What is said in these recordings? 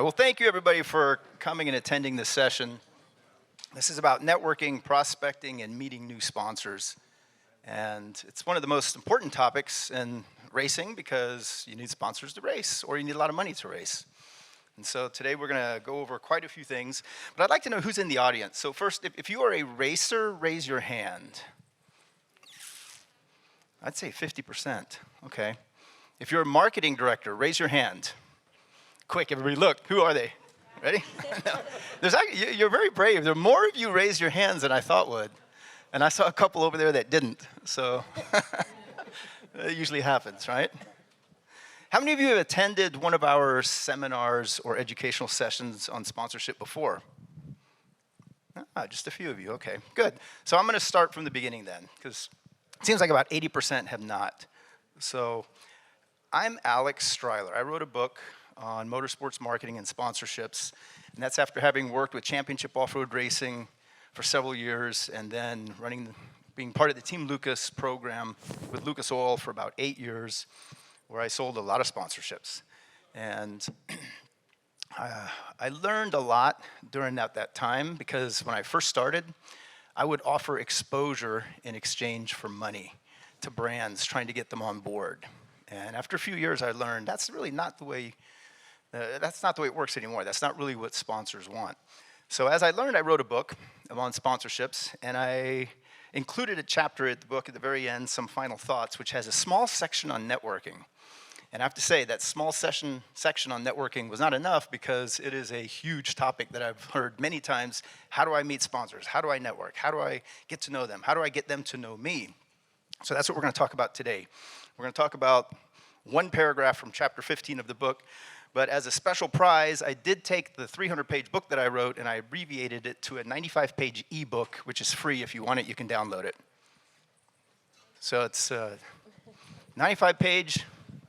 Well, thank you everybody for coming and attending this session. This is about networking, prospecting, and meeting new sponsors. And it's one of the most important topics in racing because you need sponsors to race or you need a lot of money to race. And so today we're going to go over quite a few things, but I'd like to know who's in the audience. So first, if you are a racer, raise your hand. I'd say 50%, okay. If you're a marketing director, raise your hand. Quick, everybody, look, who are they? Ready? No. You're very brave. There are more of you raise your hands than I thought would. And I saw a couple over there that didn't, so it usually happens, right? How many of you have attended one of our seminars or educational sessions on sponsorship before? Just a few of you, okay, good. So I'm gonna start from the beginning then, because it seems like about 80% have not. So I'm Alex Stryler. I wrote a book on motorsports marketing and sponsorships, and that's after having worked with Championship Off-Road Racing for several years, and then being part of the Team Lucas program with Lucas Oil for about 8 years, where I sold a lot of sponsorships. And I learned a lot during that time, because when I first started, I would offer exposure in exchange for money to brands trying to get them on board. And after a few years, I learned that's really not the way it works anymore. That's not really what sponsors want. So as I learned, I wrote a book on sponsorships, and I included a chapter at the book at the very end, Some Final Thoughts, which has a small section on networking. And I have to say that small section on networking was not enough, because it is a huge topic that I've heard many times. How do I meet sponsors? How do I network? How do I get to know them? How do I get them to know me? So that's what we're going to talk about today. We're going to talk about one paragraph from chapter 15 of the book. But as a special prize, I did take the 300-page book that I wrote and I abbreviated it to a 95-page ebook, which is free. If you want it, you can download it. So it's a 95-page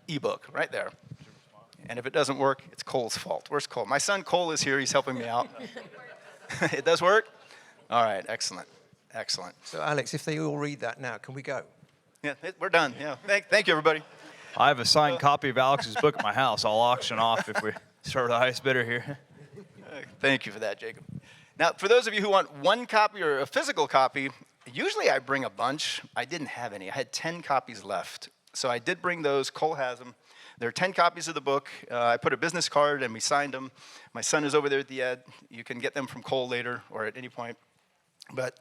ebook right there. And if it doesn't work, it's Cole's fault. Where's Cole? My son Cole is here. He's helping me out. It does work? All right, excellent, excellent. So Alex, if they all read that now, can we go? Yeah, we're done. Yeah, thank you, everybody. I have a signed copy of Alex's book at my house. I'll auction off if we start with the highest bidder here. Thank you for that, Jacob. Now, for those of you who want one copy or a physical copy, usually I bring a bunch. I didn't have any. I had 10 copies left. So I did bring those. Cole has them. There are 10 copies of the book. I put a business card and we signed them. My son is over there at the end. You can get them from Cole later or at any point. But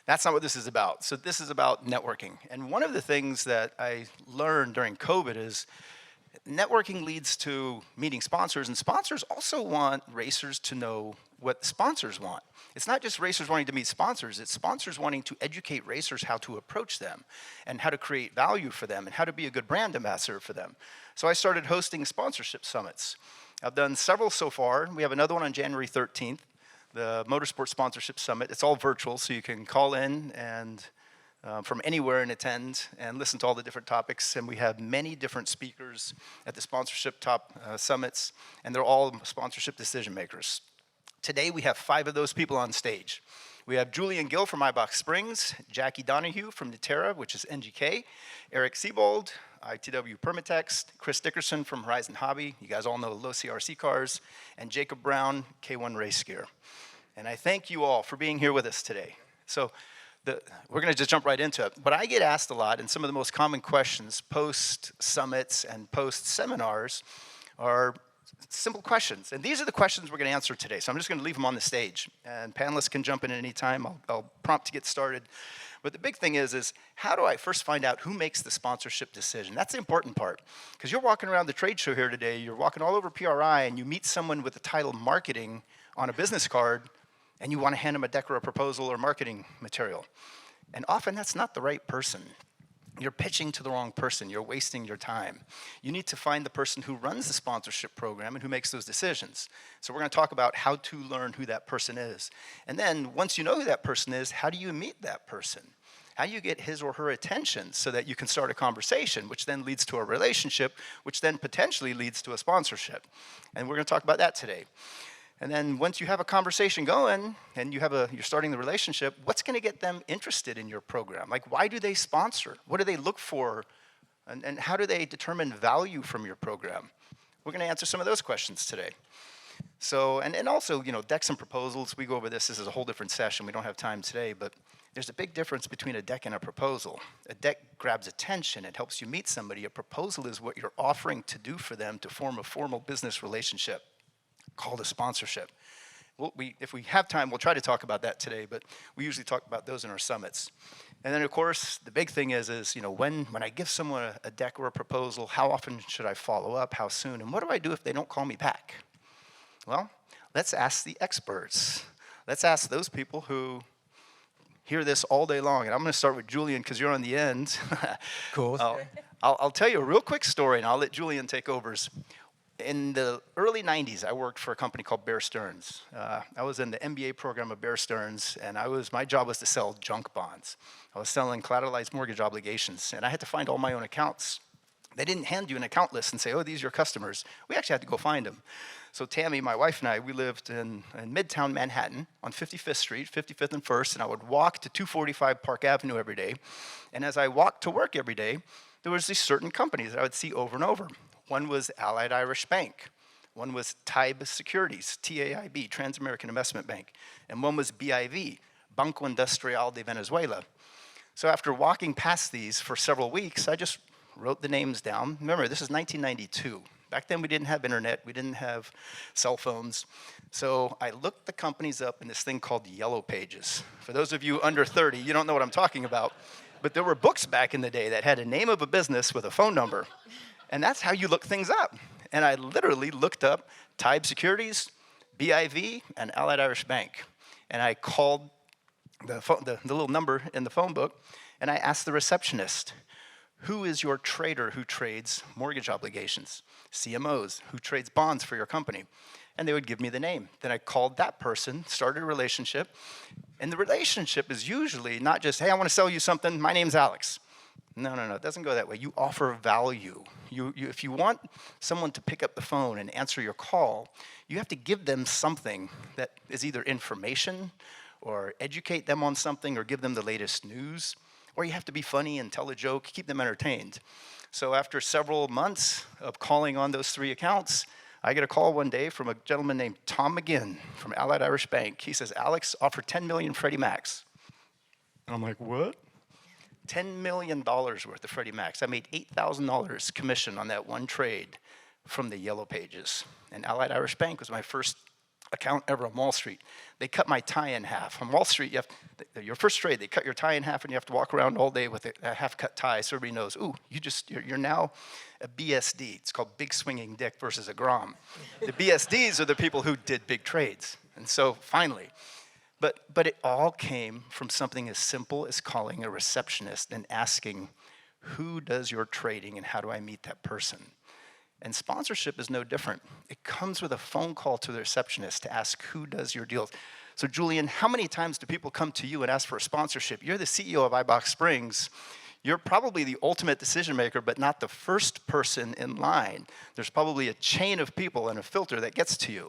that's not what this is about. So this is about networking. And one of the things that I learned during COVID is networking leads to meeting sponsors, and sponsors also want racers to know what sponsors want. It's not just racers wanting to meet sponsors, it's sponsors wanting to educate racers how to approach them and how to create value for them and how to be a good brand ambassador for them. So I started hosting sponsorship summits. I've done several so far. We have another one on January 13th. The Motorsport Sponsorship Summit. It's all virtual, so you can call in and from anywhere and attend and listen to all the different topics. And we have many different speakers at the sponsorship summits, and they're all sponsorship decision makers. Today we have 5 of those people on stage. We have Julian Gill from iBox Springs, Jackie Donahue from Niterra, which is NGK, Eric Siebold, ITW Permatex, Chris Dickerson from Horizon Hobby, you guys all know low CRC cars, and Jacob Brown, K1 Race Gear. And I thank you all for being here with us today. So we're going to just jump right into it. But I get asked a lot, and some of the most common questions post-summits and post-seminars are simple questions. And these are the questions we're going to answer today. So I'm just going to leave them on the stage. And panelists can jump in at any time. I'll prompt to get started. But the big thing is how do I first find out who makes the sponsorship decision? That's the important part. Because you're walking around the trade show here today, you're walking all over PRI, and you meet someone with the title marketing on a business card, and you want to hand them a deck or a proposal or marketing material. And often that's not the right person. You're pitching to the wrong person. You're wasting your time. You need to find the person who runs the sponsorship program and who makes those decisions. So we're going to talk about how to learn who that person is. And then once you know who that person is, how do you meet that person? How do you get his or her attention so that you can start a conversation, which then leads to a relationship, which then potentially leads to a sponsorship. And we're going to talk about that today. And then once you have a conversation going and you're starting the relationship, what's going to get them interested in your program? Like, why do they sponsor? What do they look for? And how do they determine value from your program? We're going to answer some of those questions today. So, and also, decks and proposals, we go over this. This is a whole different session. We don't have time today, but there's a big difference between a deck and a proposal. A deck grabs attention. It helps you meet somebody. A proposal is what you're offering to do for them to form a formal business relationship called a sponsorship. If we have time, we'll try to talk about that today, but we usually talk about those in our summits. And then, of course, the big thing is when I give someone a deck or a proposal, how often should I follow up? How soon? And what do I do if they don't call me back? Well, let's ask the experts. Let's ask those people who hear this all day long. And I'm going to start with Julian because you're on the end. Of course. I'll tell you a real quick story, and I'll let Julian take over. In the early 90s, I worked for a company called Bear Stearns. I was in the MBA program of Bear Stearns, and my job was to sell junk bonds. I was selling collateralized mortgage obligations, and I had to find all my own accounts. They didn't hand you an account list and say, oh, these are your customers. We actually had to go find them. So Tammy, my wife, and I, we lived in Midtown Manhattan on 55th Street, 55th and 1st, and I would walk to 245 Park Avenue every day. And as I walked to work every day, there was these certain companies that I would see over and over. One was Allied Irish Bank. One was TAIB Securities, TAIB, Trans-American Investment Bank. And one was BIV, Banco Industrial de Venezuela. So after walking past these for several weeks, I just wrote the names down. Remember, this is 1992. Back then, we didn't have internet. We didn't have cell phones. So I looked the companies up in this thing called Yellow Pages. For those of you under 30, you don't know what I'm talking about. But there were books back in the day that had a name of a business with a phone number. And that's how you look things up. And I literally looked up TAIB Securities, BIV, and Allied Irish Bank. And I called the little number in the phone book, and I asked the receptionist, who is your trader who trades mortgage obligations? CMOs, who trades bonds for your company? And they would give me the name. Then I called that person, started a relationship. And the relationship is usually not just, hey, I want to sell you something, my name's Alex. No, it doesn't go that way. You offer value. If you want someone to pick up the phone and answer your call, you have to give them something that is either information or educate them on something or give them the latest news, or you have to be funny and tell a joke, keep them entertained. So after several months of calling on those 3 accounts, I get a call one day from a gentleman named Tom McGinn from Allied Irish Bank. He says, Alex, offer $10 million Freddie Macs. And I'm like, what? $10 million worth of Freddie Macs. I made $8,000 commission on that one trade from the Yellow Pages. And Allied Irish Bank was my first account ever on Wall Street. They cut my tie in half. On Wall Street, your first trade, they cut your tie in half and you have to walk around all day with a half-cut tie so everybody knows, ooh, you're now a BSD. It's called Big Swinging Dick versus a Grom. The BSDs are the people who did big trades. And so finally, but it all came from something as simple as calling a receptionist and asking, who does your trading and how do I meet that person? And sponsorship is no different. It comes with a phone call to the receptionist to ask who does your deals. So Julian, how many times do people come to you and ask for a sponsorship? You're the CEO of iBox Springs. You're probably the ultimate decision maker, but not the first person in line. There's probably a chain of people and a filter that gets to you.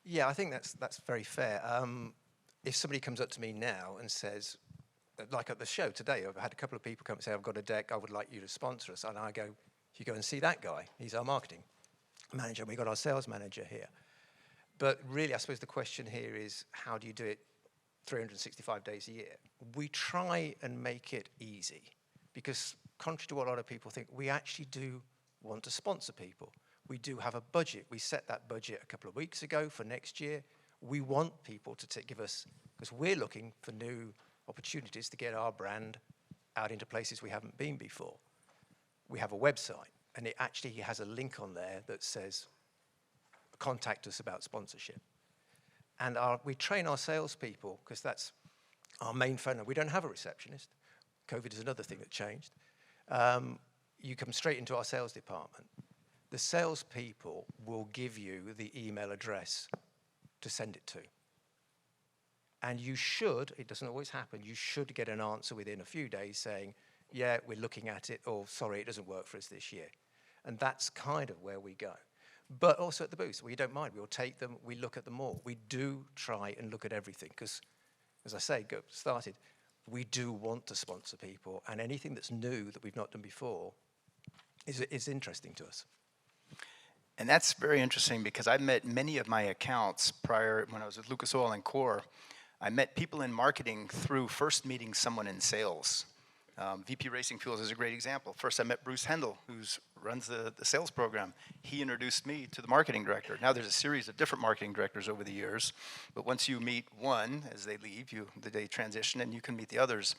Yeah, I think that's very fair. If somebody comes up to me now and says, like at the show today, I've had a couple of people come and say, I've got a deck, I would like you to sponsor us. And I go, you go and see that guy. He's our marketing manager. We've got our sales manager here. But really, I suppose the question here is, how do you do it 365 days a year? We try and make it easy because, contrary to what a lot of people think, we actually do want to sponsor people. We do have a budget. We set that budget a couple of weeks ago for next year. We want people to give us, because we're looking for new opportunities to get our brand out into places we haven't been before. We have a website, and it actually has a link on there that says, contact us about sponsorship. And we train our salespeople, because that's our main phone. We don't have a receptionist. COVID is another thing that changed. You come straight into our sales department. The salespeople will give you the email address to send it to. And you should, it doesn't always happen, you should get an answer within a few days saying, yeah, we're looking at it, or sorry, it doesn't work for us this year. And that's kind of where we go. But also at the booth, we don't mind. We'll take them, we look at them all. We do try and look at everything, because, as I say, we do want to sponsor people, and anything that's new that we've not done before is interesting to us. And that's very interesting because I met many of my accounts prior when I was with Lucas Oil and Core. I met people in marketing through first meeting someone in sales. VP Racing Fuels is a great example. First, I met Bruce Hendel, who runs the sales program. He introduced me to the marketing director. Now, there's a series of different marketing directors over the years, but once you meet one as they leave, they transition, and you can meet the others.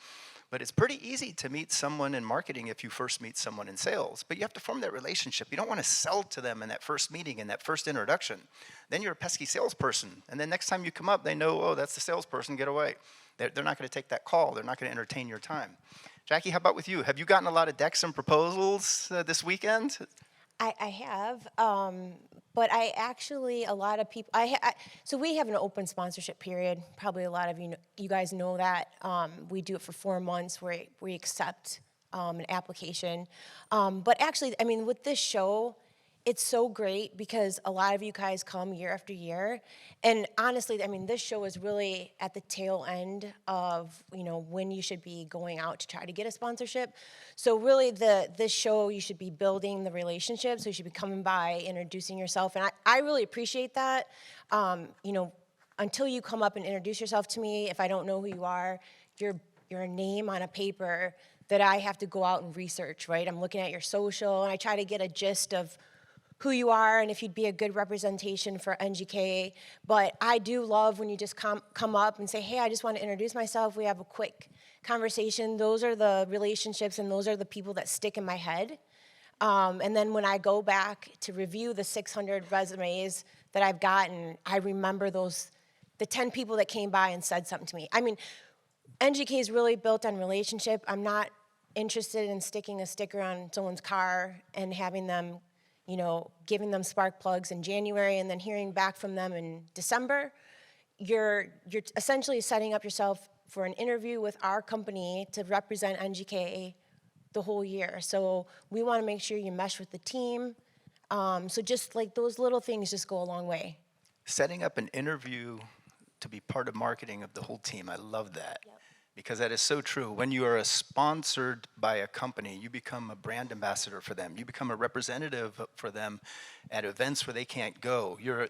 But it's pretty easy to meet someone in marketing if you first meet someone in sales. But you have to form that relationship. You don't want to sell to them in that first meeting, in that first introduction. Then you're a pesky salesperson. And then next time you come up, they know, oh, that's the salesperson, get away. They're not going to take that call. They're not going to entertain your time. Jackie, how about with you? Have you gotten a lot of decks and proposals this weekend? I have, but I actually, a lot of people, so we have an open sponsorship period. Probably a lot of you guys know that. We do it for 4 months where we accept an application. But actually, I mean, with this show, it's so great because a lot of you guys come year after year. And honestly, I mean, this show is really at the tail end of, when you should be going out to try to get a sponsorship. So really this show, you should be building the relationship. So you should be coming by, introducing yourself. And I really appreciate that. Until you come up and introduce yourself to me, if I don't know who you are, you're a name on a paper that I have to go out and research, right? I'm looking at your social and I try to get a gist of who you are and if you'd be a good representation for NGK. But I do love when you just come up and say, hey, I just want to introduce myself. We have a quick conversation. Those are the relationships and those are the people that stick in my head. And then when I go back to review the 600 resumes that I've gotten, I remember the 10 people that came by and said something to me. I mean, NGK is really built on relationship. I'm not interested in sticking a sticker on someone's car and having them giving them spark plugs in January and then hearing back from them in December. You're essentially setting up yourself for an interview with our company to represent NGK the whole year. So we want to make sure you mesh with the team. So just like those little things just go a long way. Setting up an interview to be part of marketing of the whole team, I love that. Yep. Because that is so true. When you are sponsored by a company, you become a brand ambassador for them. You become a representative for them at events where they can't go. You're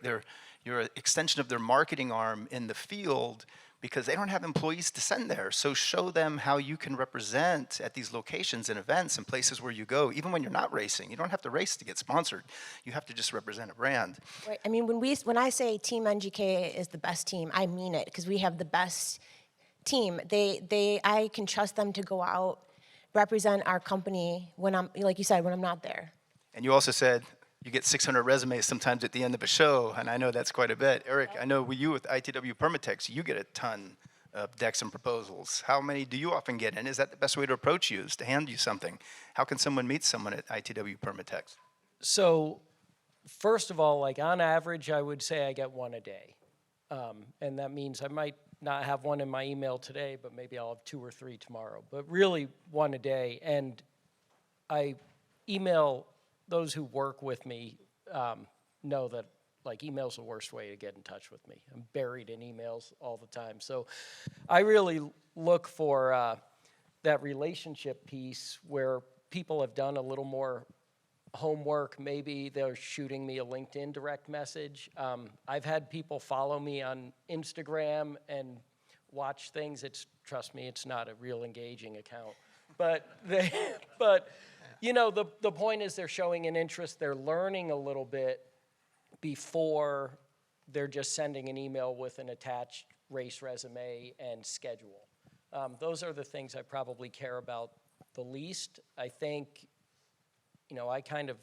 an extension of their marketing arm in the field because they don't have employees to send there. So show them how you can represent at these locations and events and places where you go, even when you're not racing. You don't have to race to get sponsored. You have to just represent a brand. Right. I mean, when I say Team NGK is the best team, I mean it because we have the best team. I can trust them to go out, represent our company when I'm, like you said, when I'm not there. And you also said you get 600 resumes sometimes at the end of a show, and I know that's quite a bit. Eric, I know with you with ITW Permatex, you get a ton of decks and proposals. How many do you often get, and is that the best way to approach you, is to hand you something? How can someone meet someone at ITW Permatex? So, first of all, like on average, I would say I get one a day. And that means I might not have one in my email today, but maybe I'll have 2 or 3 tomorrow. But really, one a day. And I email those who work with me know that like email's the worst way to get in touch with me. I'm buried in emails all the time. So I really look for that relationship piece where people have done a little more homework. Maybe they're shooting me a LinkedIn direct message. I've had people follow me on Instagram and watch things. Trust me, it's not a real engaging account. But the point is they're showing an interest. They're learning a little bit before they're just sending an email with an attached race resume and schedule. Those are the things I probably care about the least. I think I kind of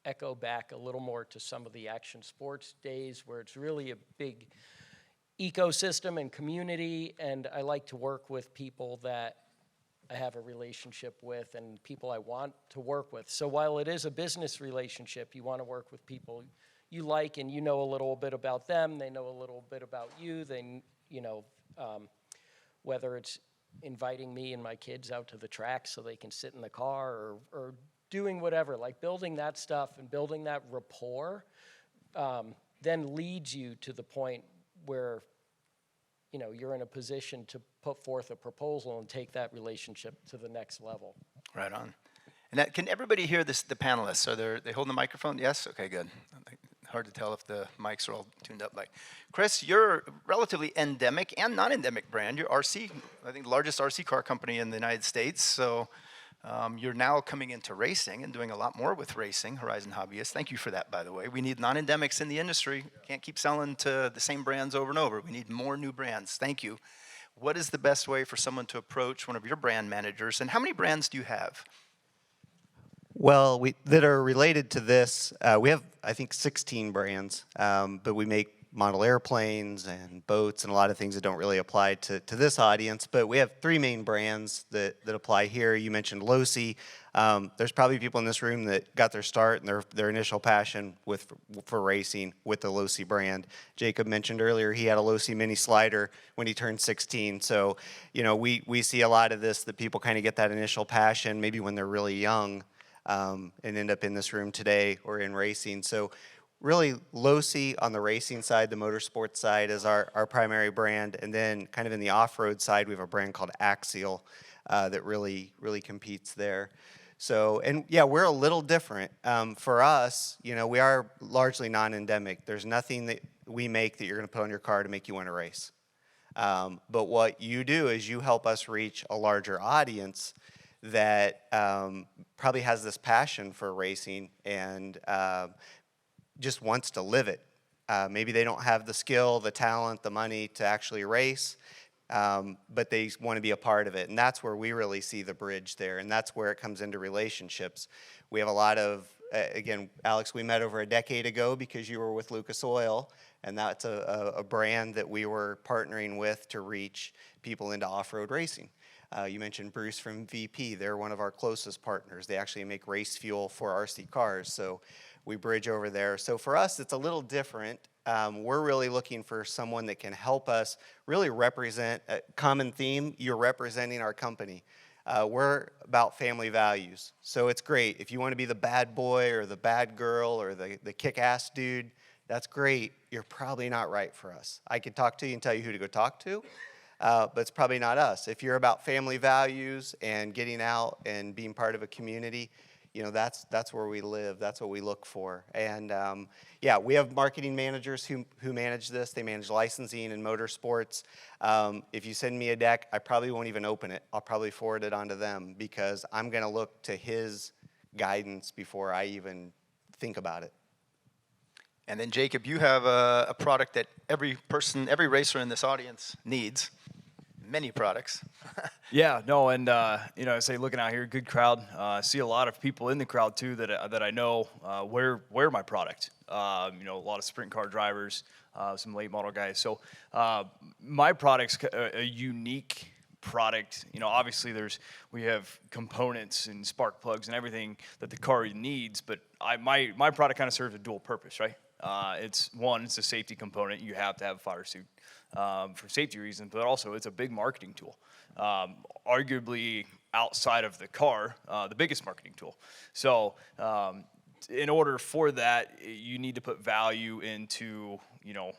echo back a little more to some of the action sports days where it's really a big ecosystem and community, and I like to work with people that I have a relationship with and people I want to work with. So while it is a business relationship, you want to work with people you like and you know a little bit about them, they know a little bit about you, whether it's inviting me and my kids out to the track so they can sit in the car or doing whatever, like building that stuff and building that rapport then leads you to the point where you're in a position to put forth a proposal and take that relationship to the next level. Right on. And that, can everybody hear this, the panelists? Are they holding the microphone? Yes? Okay, good. Hard to tell if the mics are all tuned up. Like, Chris, you're a relatively endemic and non-endemic brand. You're RC, I think the largest RC car company in the United States. So you're now coming into racing and doing a lot more with racing, Horizon Hobbyists. Thank you for that, by the way. We need non-endemics in the industry. Can't keep selling to the same brands over and over. We need more new brands. Thank you. What is the best way for someone to approach one of your brand managers? And how many brands do you have? Well, that are related to this, we have, I think, 16 brands, but we make model airplanes and boats and a lot of things that don't really apply to this audience. But we have 3 main brands that apply here. You mentioned Losi. There's probably people in this room that got their start and their initial passion for racing with the Losi brand. Jacob mentioned earlier he had a Losi mini slider when he turned 16. So, you know, we see a lot of this, that people kind of get that initial passion maybe when they're really young. And end up in this room today or in racing. So really Losi on the racing side, the motorsports side is our primary brand. And then kind of in the off-road side, we have a brand called Axial that really competes there. So, and yeah, we're a little different. For us, you know, we are largely non-endemic. There's nothing that we make that you're going to put on your car to make you want to race. But what you do is you help us reach a larger audience that probably has this passion for racing and just wants to live it. Maybe they don't have the skill, the talent, the money to actually race, but they want to be a part of it. And that's where we really see the bridge there, and that's where it comes into relationships. We have a lot of, again, Alex, we met over a decade ago because you were with Lucas Oil, and that's a brand that we were partnering with to reach people into off-road racing. You mentioned Bruce from VP. They're one of our closest partners. They actually make race fuel for RC cars, so we bridge over there. So for us, it's a little different. We're really looking for someone that can help us really represent a common theme. You're representing our company. We're about family values, so it's great. If you want to be the bad boy or the bad girl or the kick-ass dude, that's great. You're probably not right for us. I could talk to you and tell you who to go talk to, but it's probably not us. If you're about family values and getting out and being part of a community, you know, that's where we live. That's what we look for. And yeah, we have marketing managers who manage this. They manage licensing and motorsports. If you send me a deck, I probably won't even open it. I'll probably forward it onto them because I'm going to look to his guidance before I even think about it. And then Jacob, you have a product that every racer in this audience needs. Many products. Yeah, no, and you know, I say looking out here, good crowd. I see a lot of people in the crowd too that I know wear my product. You know, a lot of sprint car drivers, some late model guys. So my product's a unique product. You know, obviously we have components and spark plugs and everything that the car needs, but my product kind of serves a dual purpose, right? It's a safety component. You have to have a fire suit for safety reasons, but also it's a big marketing tool. Arguably outside of the car, the biggest marketing tool. So in order for that, you need to put value into, you know,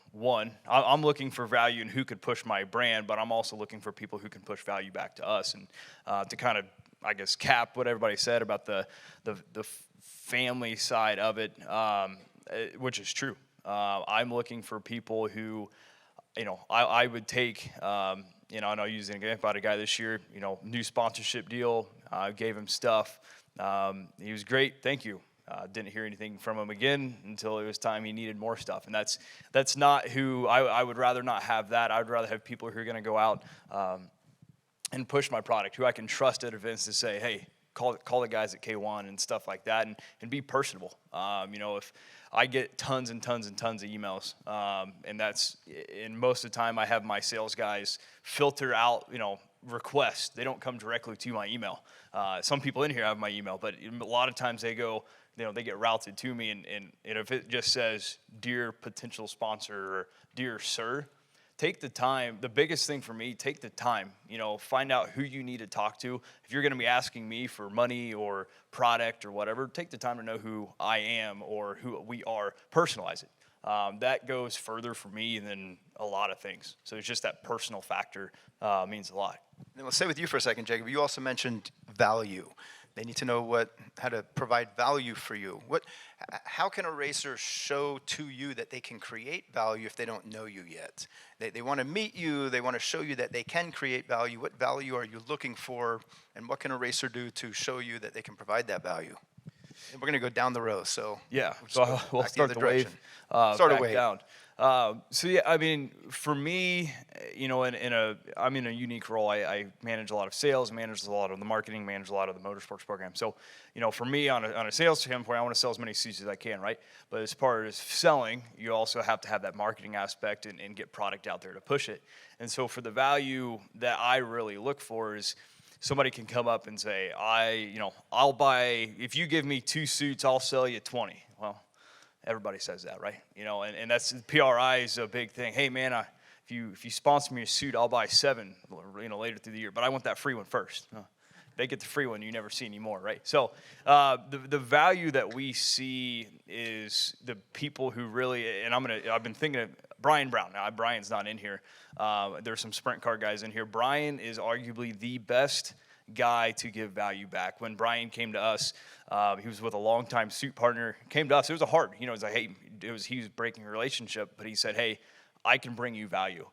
I'm looking for value in who could push my brand, but I'm also looking for people who can push value back to us. And to kind of, I guess, cap what everybody said about the family side of it, which is true. I'm looking for people who, you know, I would take, you know, and I'll use an example about a guy this year, you know, new sponsorship deal, gave him stuff. He was great, thank you. Didn't hear anything from him again until it was time he needed more stuff. And that's not who, I would rather not have that. I would rather have people who are going to go out and push my product, who I can trust at events to say, hey, call the guys at K1 and stuff like that, and be personable. You know, if I get tons and tons and tons of emails, and most of the time I have my sales guys filter out, you know, requests. They don't come directly to my email. Some people in here have my email, but a lot of times they go, you know, they get routed to me, and if it just says, dear potential sponsor, or dear sir, take the time. The biggest thing for me, take the time, you know, find out who you need to talk to. If you're going to be asking me for money or product or whatever, take the time to know who I am or who we are, personalize it. That goes further for me than a lot of things. So it's just that personal factor means a lot. Then we'll stay with you for a second, Jacob. You also mentioned value. They need to know how to provide value for you. How can a racer show to you that they can create value if they don't know you yet? They want to meet you. They want to show you that they can create value. What value are you looking for? And what can a racer do to show you that they can provide that value? And we're going to go down the row. So Yeah, we'll just so go we'll back start other the direction. wave. Start a back wave. down. So yeah, I mean, for me, you know, I'm in a unique role. I manage a lot of sales, manage a lot of the marketing, manage a lot of the motorsports program. So, you know, for me on a sales standpoint, I want to sell as many seats as I can, right? But as part of selling, you also have to have that marketing aspect and get product out there to push it. And so for the value that I really look for is somebody can come up and say, I'll buy, if you give me 2 suits, I'll sell you 20. Well, everybody says that, right? You know, and that's PRI is a big thing. Hey, man, if you sponsor me a suit, I'll buy 7, you know, later through the year. But I want that free one first. They get the free one, you never see anymore, right? So the value that we see is the people who really, and I've been thinking of Brian Brown. Now Brian's not in here. There's some sprint car guys in here. Brian is arguably the best guy to give value back. When Brian came to us, he was with a longtime suit partner. Came to us. It was he was like, hey, he was breaking a relationship, but he said, hey, I can bring you value.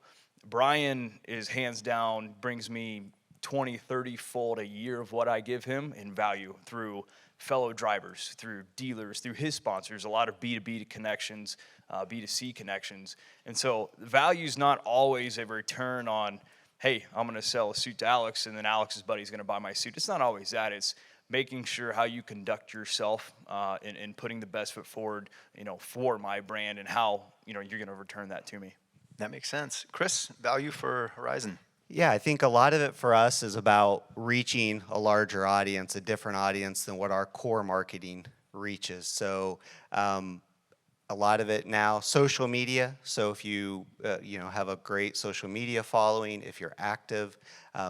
Brian is hands down brings me 20, 30 fold a year of what I give him in value through fellow drivers, through dealers, through his sponsors, a lot of B2B connections, B2C connections. And so value is not always a return on, hey, I'm going to sell a suit to Alex, and then Alex's buddy's going to buy my suit. It's not always that. It's making sure how you conduct yourself and putting the best foot forward, you know, for my brand and how, you know, you're going to return that to me. That makes sense. Chris, value for Horizon. Yeah, I think a lot of it for us is about reaching a larger audience, a different audience than what our core marketing reaches. So a lot of it now, social media. So if you have a great social media following, if you're active,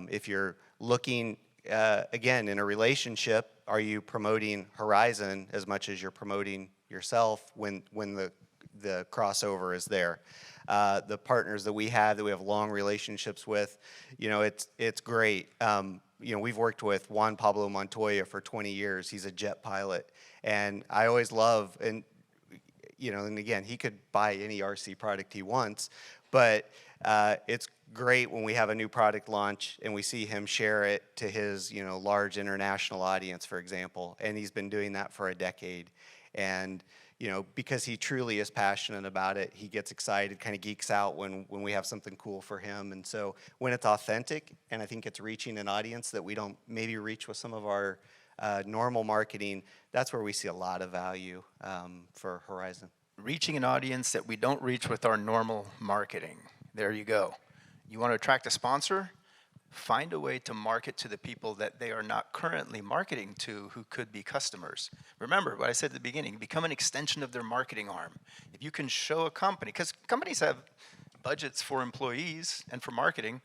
if you're looking, again, in a relationship, are you promoting Horizon as much as you're promoting yourself when the crossover is there? The partners that we have long relationships with, you know, it's great. You know, we've worked with Juan Pablo Montoya for 20 years. He's a jet pilot. And I always love, and again, he could buy any RC product he wants, but it's great when we have a new product launch and we see him share it to his, you know, large international audience, for example. And he's been doing that for a decade. And you know, because he truly is passionate about it, he gets excited, kind of geeks out when we have something cool for him. And so when it's authentic, and I think it's reaching an audience that we don't maybe reach with some of our normal marketing, that's where we see a lot of value for Horizon. Reaching an audience that we don't reach with our normal marketing. There you go. You want to attract a sponsor? Find a way to market to the people that they are not currently marketing to who could be customers. Remember what I said at the beginning, become an extension of their marketing arm. If you can show a company, because companies have budgets for employees and for marketing,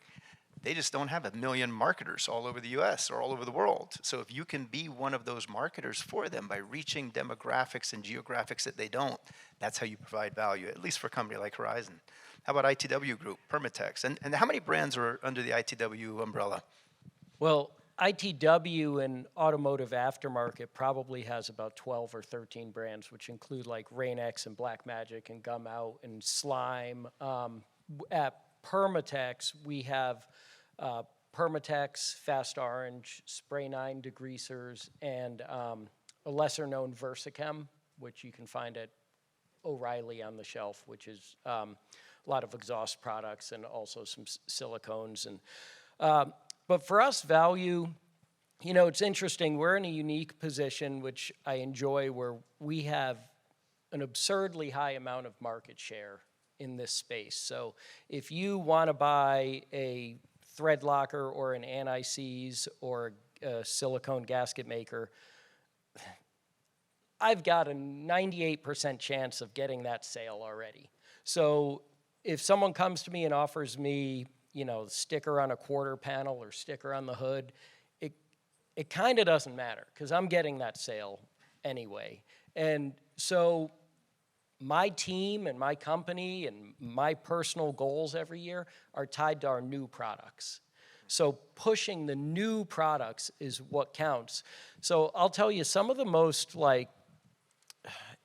they just don't have 1 million marketers all over the US or all over the world. So if you can be one of those marketers for them by reaching demographics and geographics that they don't, that's how you provide value, at least for a company like Horizon. How about ITW Group, Permatex? And how many brands are under the ITW umbrella? Well, ITW and automotive aftermarket probably has about 12 or 13 brands, which include like Rain-X and Blackmagic and Gum Out and Slime. At Permatex, we have Permatex, Fast Orange, Spray 9 degreasers, and a lesser known Versachem, which you can find at O'Reilly on the shelf, which is a lot of exhaust products and also some silicones. And but for us, value, you know, it's interesting. We're in a unique position, which I enjoy, where we have an absurdly high amount of market share in this space. So if you want to buy a thread locker or an anti-seize or a silicone gasket maker, I've got a 98% chance of getting that sale already. So if someone comes to me and offers me, you know, sticker on a quarter panel or sticker on the hood, it kind of doesn't matter because I'm getting that sale anyway. And so my team and my company and my personal goals every year are tied to our new products. So pushing the new products is what counts. So I'll tell you, some of the most like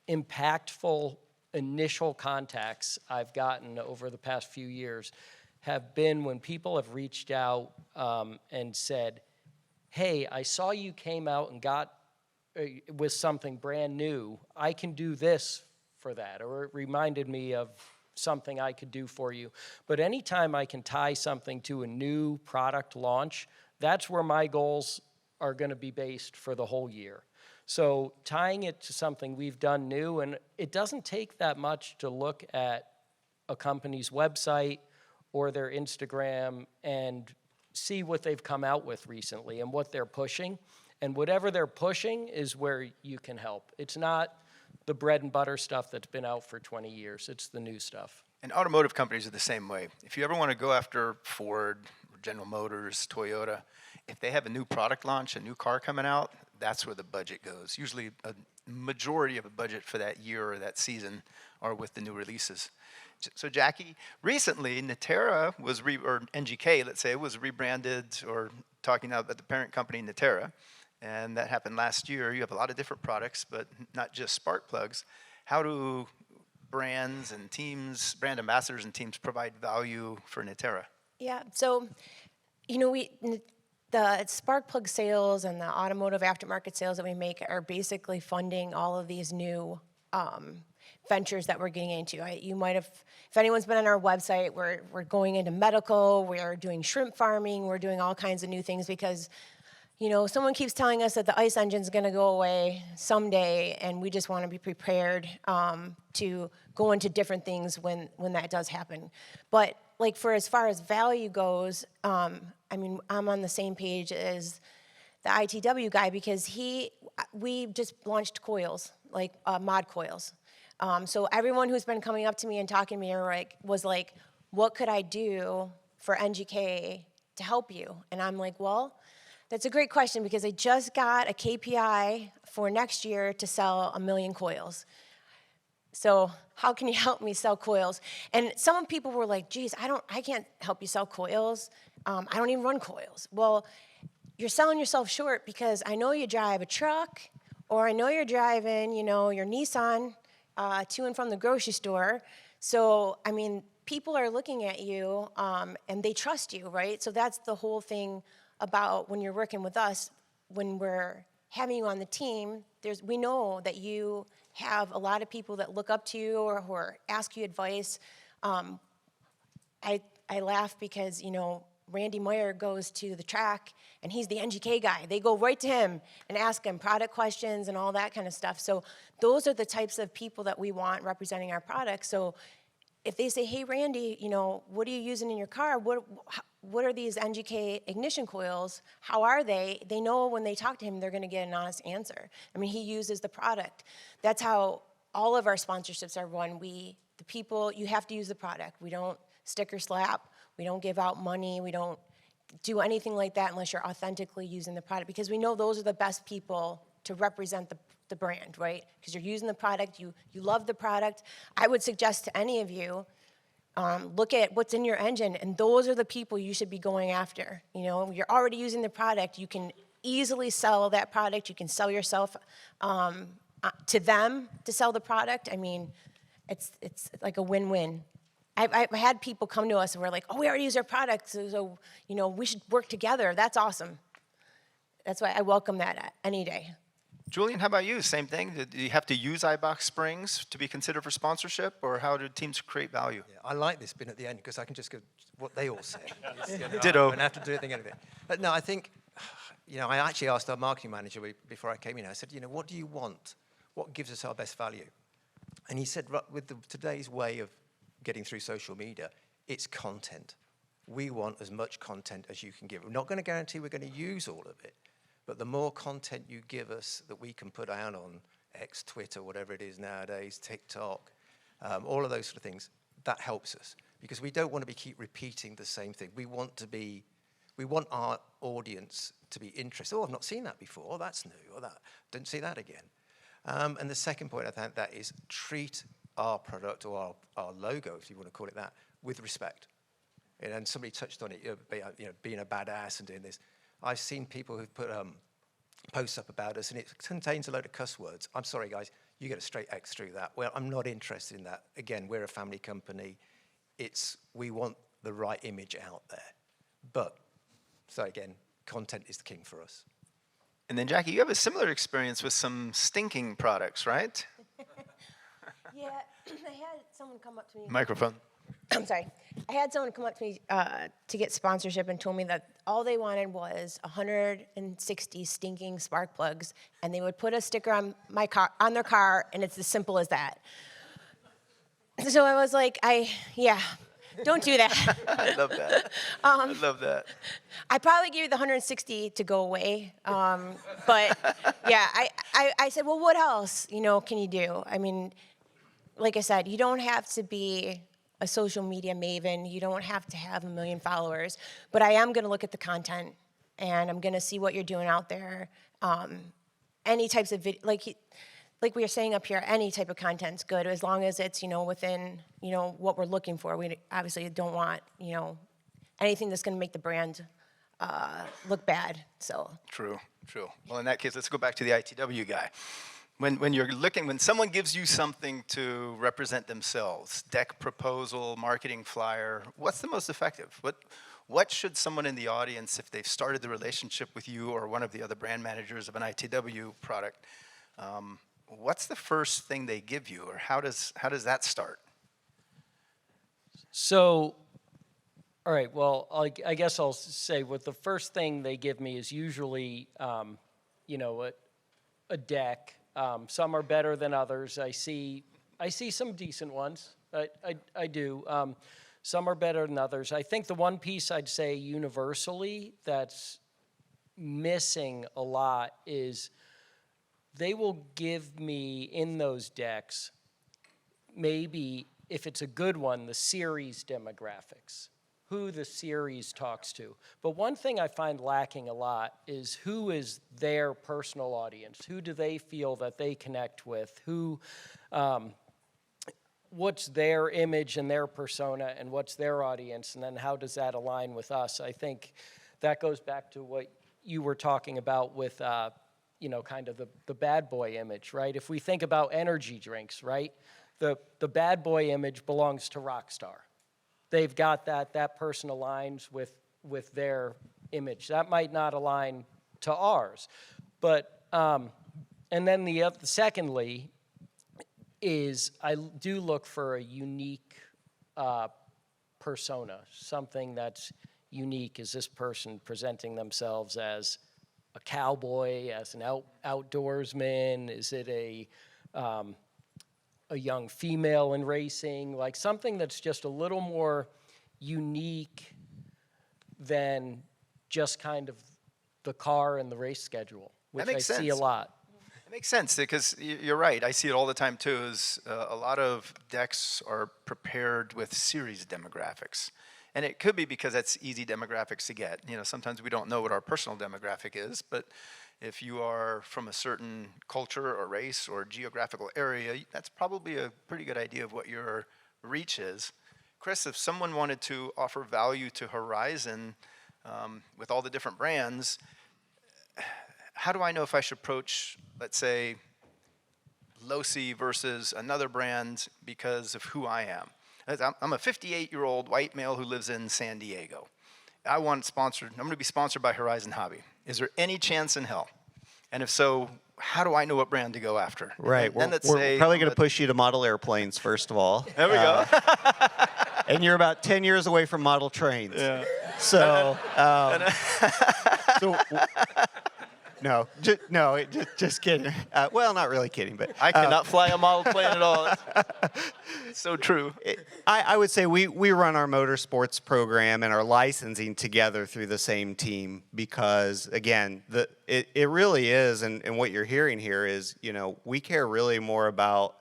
impactful initial contacts I've gotten over the past few years have been when people have reached out and said, hey, I saw you came out and got with something brand new. I can do this for that. Or it reminded me of something I could do for you. But anytime I can tie something to a new product launch, that's where my goals are going to be based for the whole year. So tying it to something we've done new, and it doesn't take that much to look at a company's website or their Instagram and see what they've come out with recently and what they're pushing. And whatever they're pushing is where you can help. It's not the bread and butter stuff that's been out for 20 years. It's the new stuff. And automotive companies are the same way. If you ever want to go after Ford, General Motors, Toyota, if they have a new product launch, a new car coming out, that's where the budget goes. Usually a majority of a budget for that year or that season are with the new releases. So Jackie, recently Natera was, or NGK, let's say, was rebranded, or talking about the parent company Natera, and that happened last year. You have a lot of different products, but not just spark plugs. How do brands and teams, brand ambassadors and teams provide value for Natera? Yeah, so, the spark plug sales and the automotive aftermarket sales that we make are basically funding all of these new ventures that we're getting into. You might have, if anyone's been on our website, we're going into medical, we're doing shrimp farming, we're doing all kinds of new things because, someone keeps telling us that the ICE engine's gonna go away someday, and we just wanna be prepared to go into different things when that does happen. But like for as far as value goes, I'm on the same page as the ITW guy because we just launched coils, like mod coils. So everyone who's been coming up to me and talking to me was like, what could I do for NGK to help you? And I'm like, well, that's a great question because I just got a KPI for next year to sell 1 million coils. So how can you help me sell coils? And some people were like, geez, I can't help you sell coils. I don't even run coils. Well, you're selling yourself short because I know you drive a truck or I know you're driving, your Nissan to and from the grocery store. So, people are looking at you and they trust you, right? So that's the whole thing about when you're working with us, when we're having you on the team, we know that you have a lot of people that look up to you or ask you advice. I laugh because, Randy Meyer goes to the track and he's the NGK guy. They go right to him and ask him product questions and all that kind of stuff. So those are the types of people that we want representing our products. So if they say, hey, Randy, what are you using in your car? What are these NGK ignition coils? How are they? They know when they talk to him, they're going to get an honest answer. He uses the product. That's how all of our sponsorships are run. You have to use the product. We don't sticker slap. We don't give out money. We don't do anything like that unless you're authentically using the product because we know those are the best people to represent the brand, right? Because you're using the product, you love the product. I would suggest to any of you, look at what's in your engine, and those are the people you should be going after. You're already using the product. You can easily sell that product. You can sell yourself to them to sell the product. It's like a win-win. I've had people come to us and we're like, oh, we already use our product, so we should work together. That's awesome. That's why I welcome that any day. Julian, how about you? Same thing? Do you have to use iBox Springs to be considered for sponsorship, or how do teams create value? Yeah, I like this bit at the end because I can just go what they all say. Ditto. I don't have to do anything. But no, I think, I actually asked our marketing manager before I came in, I said, what do you want? What gives us our best value? And he said, with today's way of getting through social media, it's content. We want as much content as you can give. We're not going to guarantee we're going to use all of it, but the more content you give us that we can put out on X, Twitter, whatever it is nowadays, TikTok, all of those sort of things, that helps us because we don't want to keep repeating the same thing. We want our audience to be interested. Oh, I've not seen that before. Oh, that's new. Or that didn't see that again. And the second point I think that is treat our product or our logo, if you want to call it that, with respect. And somebody touched on it, being a badass and doing this. I've seen people who've put posts up about us, and it contains a load of cuss words. I'm sorry, guys, you get a straight X through that. Well, I'm not interested in that. Again, we're a family company. We want the right image out there. But, so again, content is the king for us. And then, Jackie, you have a similar experience with some stinking products, right? Yeah, I had someone come up to me. Microphone. I'm sorry. I had someone come up to me to get sponsorship and told me that all they wanted was 160 stinking spark plugs, and they would put a sticker on on their car, and it's as simple as that. So I was like, don't do that. I love that. I love that. I probably gave you the 160 to go away, but yeah, I said, well, what else, can you do? I mean, like I said, you don't have to be a social media maven. You don't have to have 1 million followers, but I am going to look at the content, and I'm going to see what you're doing out there. Any types of video, like we were saying up here, any type of content's good as long as it's within what we're looking for. We obviously don't want anything that's going to make the brand look bad. So True. Well, in that case, let's go back to the ITW guy. When someone gives you something to represent themselves, deck proposal, marketing flyer, what's the most effective? What should someone in the audience, if they've started the relationship with you or one of the other brand managers of an ITW product, what's the first thing they give you, or how does that start? So, all right, well, I guess I'll say what the first thing they give me is usually, a deck. Some are better than others. I see some decent ones. I do. Some are better than others. I think the one piece I'd say universally that's missing a lot is they will give me in those decks, maybe if it's a good one, the series demographics, who the series talks to. But one thing I find lacking a lot is who is their personal audience? Who do they feel that they connect with? What's their image and their persona, and what's their audience, and then how does that align with us? I think that goes back to what you were talking about with kind of the bad boy image, right? If we think about energy drinks, right? The bad boy image belongs to Rockstar. They've got that person aligns with their image. That might not align to ours. But, and then secondly, is I do look for a unique persona, something that's unique. Is this person presenting themselves as a cowboy, as an outdoorsman? Is it a young female in racing? Like something that's just a little more unique than just kind of the car and the race schedule, which I see a lot. It makes sense because you're right. I see it all the time too. Is a lot of decks are prepared with series demographics, and it could be because that's easy demographics to get. Sometimes we don't know what our personal demographic is, but if you are from a certain culture or race or geographical area, that's probably a pretty good idea of what your reach is. Chris, if someone wanted to offer value to Horizon with all the different brands, how do I know if I should approach, let's say, Losi versus another brand because of who I am? I'm a 58-year-old white male who lives in San Diego. I'm going to be sponsored by Horizon Hobby. Is there any chance in hell? And if so, how do I know what brand to go after? Right. Then We're probably going to push you to model airplanes, first of all. There we go. And you're about 10 years away from model trains. Yeah. So, just kidding. Well, not really kidding, but I cannot fly a model plane at all. It's so true. I would say we run our motorsports program and our licensing together through the same team because, again, it really is, and what you're hearing here is, we care really more about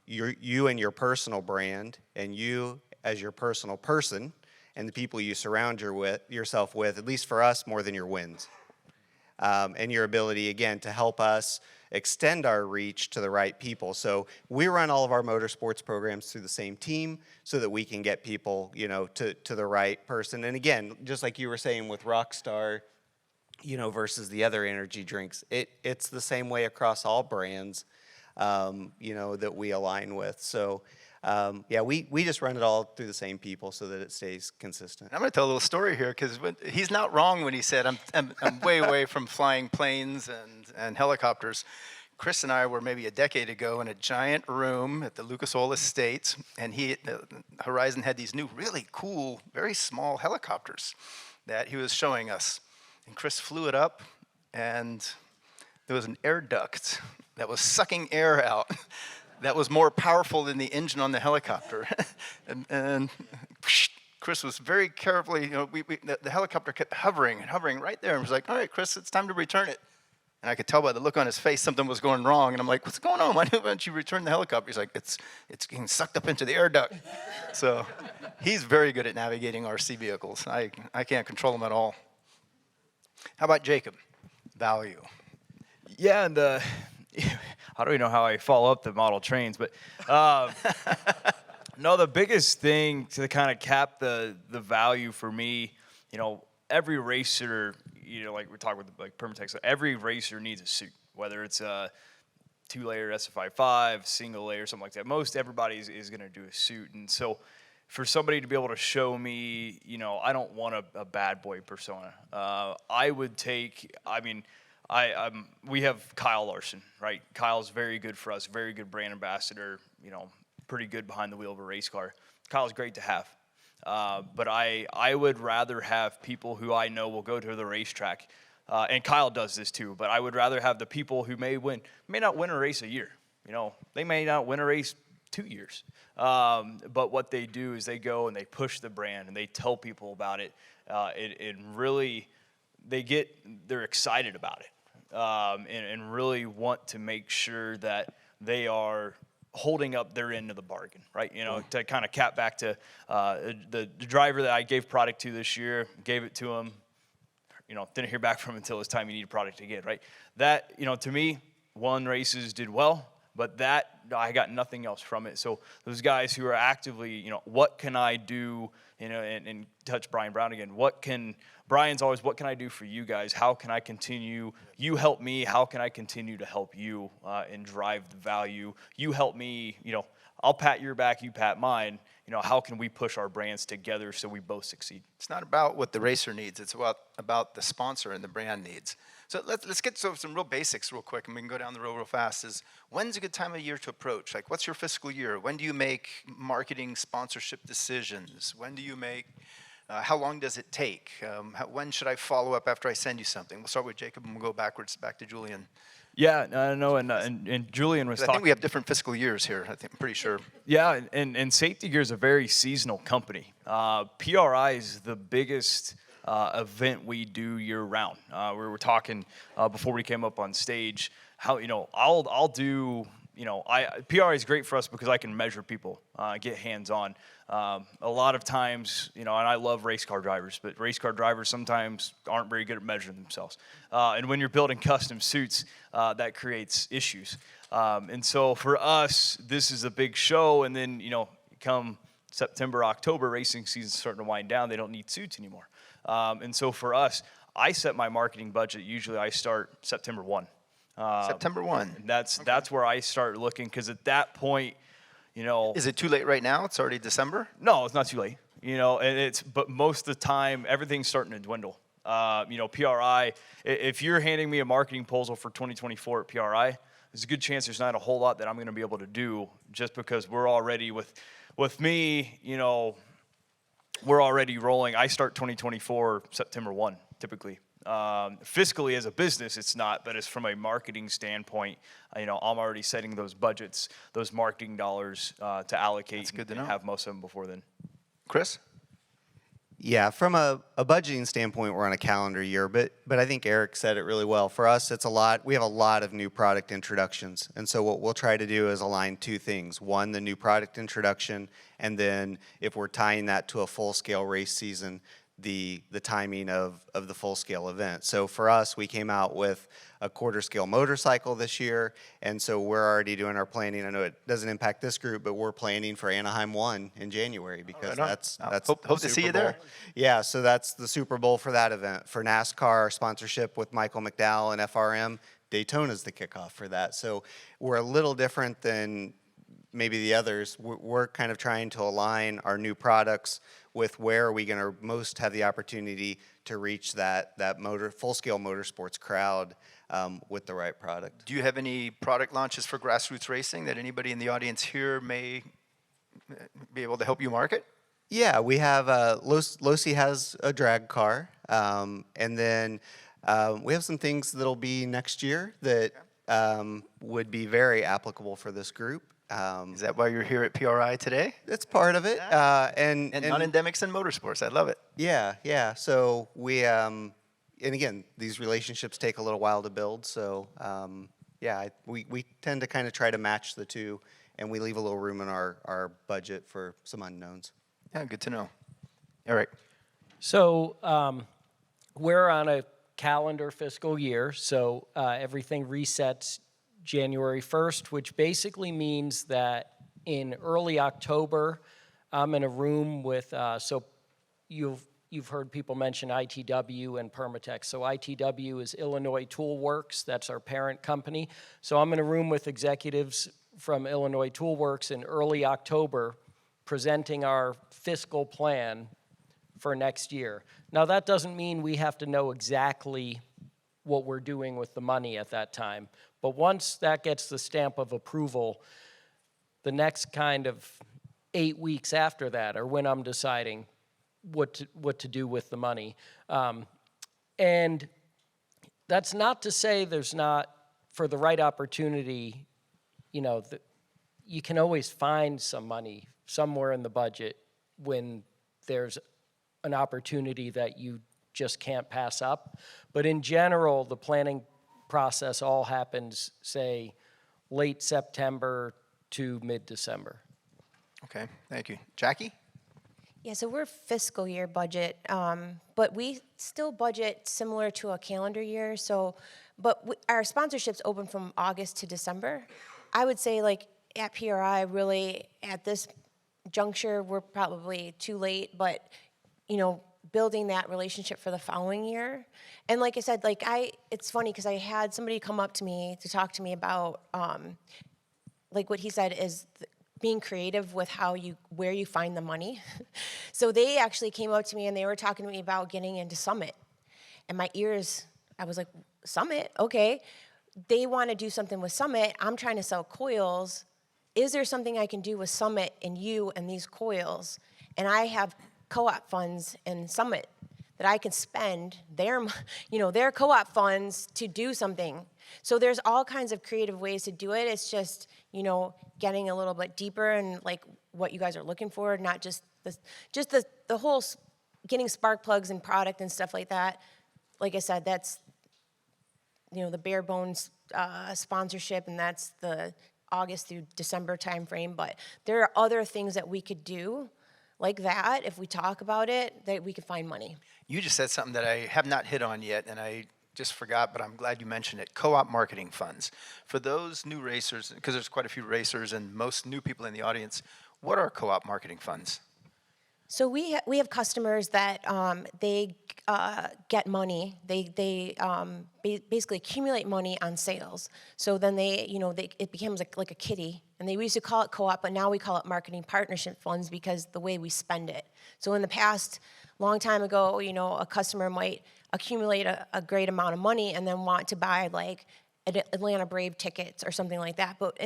you and your personal brand and you as your personal person and the people you surround yourself with, at least for us, more than your wins. And your ability, again, to help us extend our reach to the right people. So we run all of our motorsports programs through the same team so that we can get people, you know, to the right person. And again, just like you were saying with Rockstar, you know, versus the other energy drinks, it's the same way across all brands, you know, that we align with. So yeah, we just run it all through the same people so that it stays consistent. I'm going to tell a little story here because he's not wrong when he said I'm way away from flying planes and helicopters. Chris and I were maybe a decade ago in a giant room at the Lucas Oil Estate, and Horizon had these new, really cool, very small helicopters that he was showing us. And Chris flew it up, and there was an air duct that was sucking air out that was more powerful than the engine on the helicopter. and Chris was very carefully, you know, the helicopter kept hovering and hovering right there, and was like, all right, Chris, it's time to return it. And I could tell by the look on his face something was going wrong, and I'm like, what's going on? Why don't you return the helicopter? He's like, it's getting sucked up into the air duct. So he's very good at navigating RC vehicles. I can't control him at all. How about Jacob? Value. Yeah, and I don't even know how I follow up the model trains, but no, the biggest thing to kind of cap the value for me, you know, every racer, you know, like we're talking with like Permatex, every racer needs a suit, whether it's a 2-layer SF55, single layer, something like that. Most everybody is going to do a suit, and so for somebody to be able to show me, you know, I don't want a bad boy persona. I would take, I mean, we have Kyle Larson, right? Kyle's very good for us, very good brand ambassador, you know, pretty good behind the wheel of a race car. Kyle's great to have. But I would rather have people who I know will go to the racetrack, and Kyle does this too, but I would rather have the people who may not win a race a year. You know, they may not win a race 2 years. But what they do is they go and they push the brand and they tell people about it. And really, they're excited about it, and really want to make sure that they are holding up their end of the bargain, right? You know, to kind of cap back to the driver that I gave product to this year, gave it to him, you know, didn't hear back from him until it was time you need a product again, right? That, you know, to me, won races, did well, but that, I got nothing else from it. So those guys who are actively, you know, what can I do, you know, and touch Brian Brown again, Brian's always, what can I do for you guys? How can I continue? You help me. How can I continue to help you and drive the value? You help me, you know, I'll pat your back, you pat mine. You know, how can we push our brands together so we both succeed? It's not about what the racer needs. It's about the sponsor and the brand needs. So let's get to some real basics real quick, and we can go down the road real fast. When's a good time of year to approach? Like, what's your fiscal year? When do you make marketing sponsorship decisions? When do you make, how long does it take? When should I follow up after I send you something? We'll start with Jacob, and we'll go backwards back to Julian. Yeah, no, and Julian was I talking. think we have different fiscal years here. I'm pretty sure. Yeah, and Safety Gear is a very seasonal company. PRI is the biggest event we do year round. We were talking before we came up on stage how, you know, I'll do, you know, PRI is great for us because I can measure people, get hands on. A lot of times, you know, and I love race car drivers, but race car drivers sometimes aren't very good at measuring themselves. And when you're building custom suits, that creates issues. And so for us, this is a big show, and then, you know, come September, October, racing season's starting to wind down. They don't need suits anymore. And so for us, I set my marketing budget. Usually I start September 1. September 1. And that's where I start looking, because at that point, you know. Is it too late right now? It's already December? No, it's not too late. You know, but most of the time, everything's starting to dwindle. You know, PRI, if you're handing me a marketing proposal for 2024 at PRI, there's a good chance there's not a whole lot that I'm going to be able to do, just because we're already with me, you know, we're already rolling. I start 2024 September 1, typically. Fiscally, as a business, it's not, but as from a marketing standpoint, you know, I'm already setting those budgets, those marketing dollars to allocate. That's good to and know. have most of them before then. Chris? Yeah, from a budgeting standpoint, we're on a calendar year, but I think Eric said it really well. For us, it's a lot. We have a lot of new product introductions, and so what we'll try to do is align two things. One, the new product introduction, and then if we're tying that to a full-scale race season, the timing of the full-scale event. So for us, we came out with a quarter-scale motorcycle this year, and so we're already doing our planning. I know it doesn't impact this group, but we're planning for Anaheim 1 in January because Right on. that's Hope the to see Super you there. Bowl. Yeah, so that's the Super Bowl for that event. For NASCAR sponsorship with Michael McDowell and FRM, Daytona's the kickoff for that. So we're a little different than maybe the others. We're kind of trying to align our new products with where are we going to most have the opportunity to reach that full-scale motorsports crowd with the right product. Do you have any product launches for grassroots racing that anybody in the audience here may be able to help you market? Yeah, we have Losi has a drag car, and then we have some things that'll be next year that would be very applicable for this group. Is that why you're here at PRI today? It's part of it, and non-endemics and motorsports. I love it. Yeah. So we, and again, these relationships take a little while to build. So we tend to kind of try to match the two, and we leave a little room in our budget for some unknowns. Yeah, good to know. All right. So we're on a calendar fiscal year, so everything resets January 1st, which basically means that in early October, I'm in a room with, so you've heard people mention ITW and Permatex. So ITW is Illinois Tool Works, that's our parent company. So I'm in a room with executives from Illinois Tool Works in early October presenting our fiscal plan for next year. Now that doesn't mean we have to know exactly what we're doing with the money at that time. But once that gets the stamp of approval, the next kind of 8 weeks after that are when I'm deciding what to do with the money. And that's not to say there's not, for the right opportunity, you can always find some money somewhere in the budget when there's an opportunity that you just can't pass up. But in general, the planning process all happens, say, late September to mid-December. Okay, thank you. Jackie? Yeah, so we're fiscal year budget, but we still budget similar to a calendar year. So, our sponsorships open from August to December. I would say, like at PRI, really at this juncture, we're probably too late. But building that relationship for the following year, and like I said, it's funny because I had somebody come up to me to talk to me about, like what he said is. Being creative with where you find the money. So they actually came up to me and they were talking to me about getting into Summit. And my ears, I was like, Summit? Okay. They want to do something with Summit. I'm trying to sell coils. Is there something I can do with Summit and you and these coils? And I have co-op funds in Summit that I can spend their co-op funds to do something. So there's all kinds of creative ways to do it. It's just, getting a little bit deeper and like what you guys are looking for, not just the whole getting spark plugs and product and stuff like that. Like I said, that's, the bare bones sponsorship, and that's the August through December timeframe. But there are other things that we could do like that, if we talk about it, that we could find money. You just said something that I have not hit on yet, and I just forgot, but I'm glad you mentioned it. Co-op marketing funds. For those new racers, because there's quite a few racers and most new people in the audience, what are co-op marketing funds? So we have customers that they get money. They basically accumulate money on sales. So then it becomes like a kitty. And they used to call it co-op, but now we call it marketing partnership funds because the way we spend it. So in the past, long time ago, a customer might accumulate a great amount of money and then want to buy like Atlanta Brave tickets or something like that. But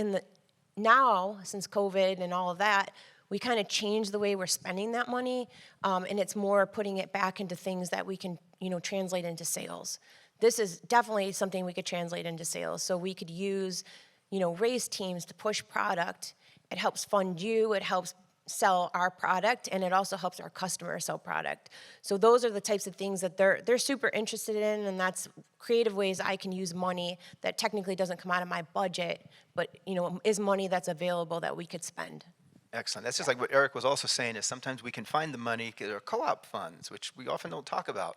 now, since COVID and all of that, we kind of changed the way we're spending that money, and it's more putting it back into things that we can, translate into sales. This is definitely something we could translate into sales. So we could use, race teams to push product. It helps fund you. It helps sell our product, and it also helps our customers sell product. So those are the types of things that they're super interested in, and that's creative ways I can use money that technically doesn't come out of my budget, but is money that's available that we could spend. Excellent. That's just like what Eric was also saying is sometimes we can find the money, there are co-op funds, which we often don't talk about.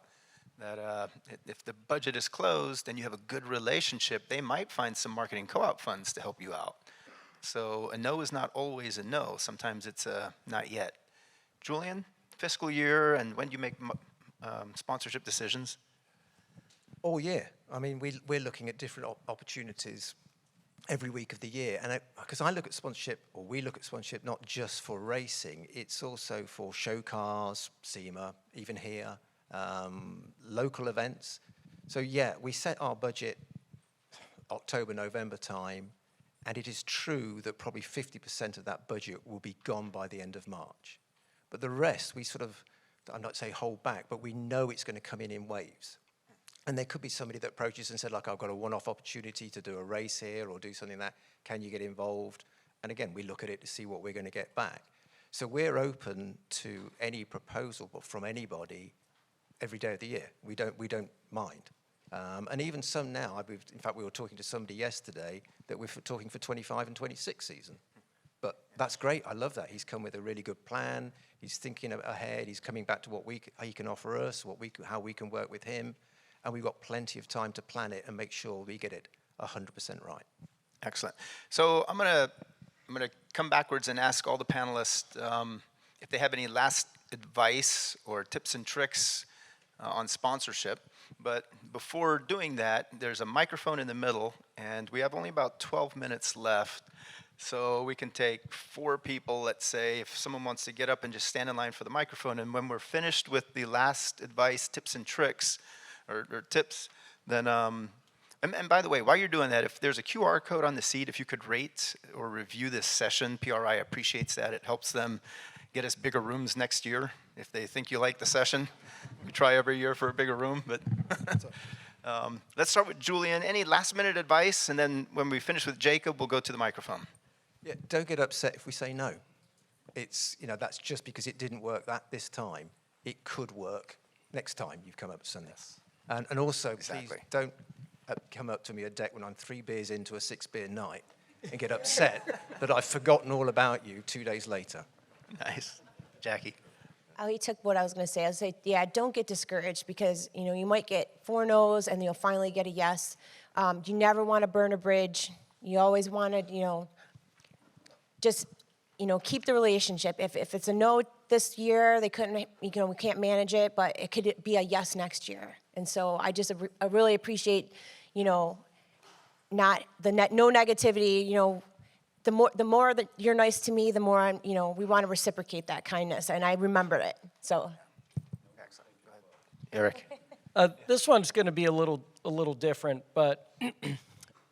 That if the budget is closed and you have a good relationship, they might find some marketing co-op funds to help you out. So a no is not always a no. Sometimes it's a not yet. Julian, fiscal year and when do you make sponsorship decisions? All year. I mean, we're looking at different opportunities every week of the year. And because I look at sponsorship, or we look at sponsorship, not just for racing, it's also for show cars, SEMA, even here, local events. So yeah, we set our budget October, November time, and it is true that probably 50% of that budget will be gone by the end of March. But the rest, we sort of, I'm not saying hold back, but we know it's going to come in waves. And there could be somebody that approaches and said, like, I've got a one-off opportunity to do a race here or do something like that. Can you get involved? And again, we look at it to see what we're going to get back. So we're open to any proposal from anybody every day of the year. We don't mind. And even some now, in fact, we were talking to somebody yesterday that we're talking for 25 and 26 season. But that's great. I love that. He's come with a really good plan. He's thinking ahead. He's coming back to what he can offer us, how we can work with him. And we've got plenty of time to plan it and make sure we get it 100% right. Excellent. So I'm gonna come backwards and ask all the panelists if they have any last advice or tips and tricks on sponsorship. But before doing that, there's a microphone in the middle, and we have only about 12 minutes left. So we can take 4 people, let's say, if someone wants to get up and just stand in line for the microphone. And when we're finished with the last advice, tips and tricks, or tips, then, and by the way, while you're doing that, if there's a QR code on the seat, if you could rate or review this session, PRI appreciates that. It helps them get us bigger rooms next year if they think you like the session. We try every year for a bigger room, but let's start with Julian. Any last minute advice? And then when we finish with Jacob, we'll go to the microphone. Yeah, don't get upset if we say no. It's, that's just because it didn't work this time. It could work next time you've come up with something. Yes. And also, Exactly. please don't come up to me at deck when I'm 3 beers into a 6-beer night and get upset that I've forgotten all about you 2 days later. Nice. Jackie. Oh, he took what I was going to say. I was say, yeah, don't get discouraged because, you might get 4 no's and you'll finally get a yes. You never want to burn a bridge. You always want to, just, keep the relationship. If it's a no this year, they couldn't, we can't manage it, but it could be a yes next year. And so I really appreciate, not no negativity, the more that you're nice to me, the more we want to reciprocate that kindness, and I remembered it. So, Excellent. Go ahead. Eric. This one's going to be a little different, but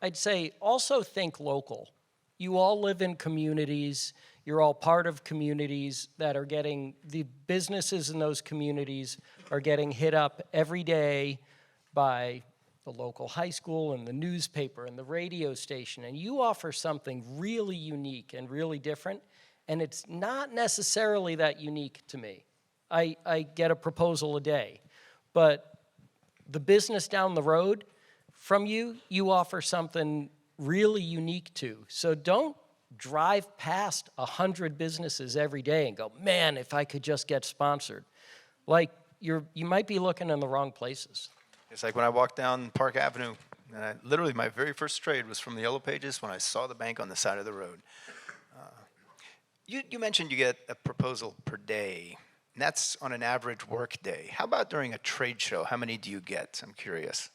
I'd say also think local. You all live in communities. You're all part of communities that are getting, the businesses in those communities are getting hit up every day by the local high school and the newspaper and the radio station, and you offer something really unique and really different, and it's not necessarily that unique to me. I get a proposal a day, but the business down the road from you offer something really unique to. So don't drive past 100 businesses every day and go, man, if I could just get sponsored. Like, you might be looking in the wrong places. It's like when I walked down Park Avenue, and literally my very first trade was from the Yellow Pages when I saw the bank on the side of the road. You mentioned you get a proposal per day, and that's on an average work day. How about during a trade show? How many do you get? I'm curious.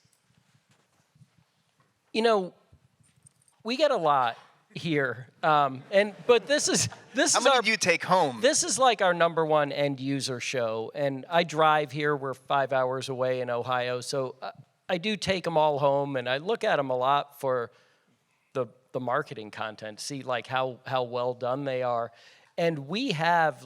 We get a lot here, but this is How many do you take home? This is like our #1 end user show, and I drive here. We're 5 hours away in Ohio, so I do take them all home, and I look at them a lot for the marketing content, see like how well done they are, and we have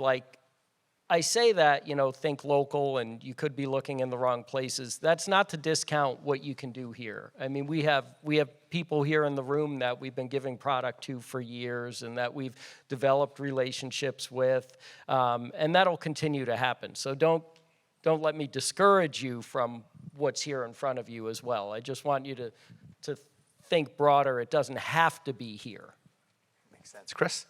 I say that, think local, and you could be looking in the wrong places. That's not to discount what you can do here. I mean, we have people here in the room that we've been giving product to for years and that we've developed relationships with, and that'll continue to happen. So don't let me discourage you from what's here in front of you as well. I just want you to think broader. It doesn't have to be here. Makes sense. Chris?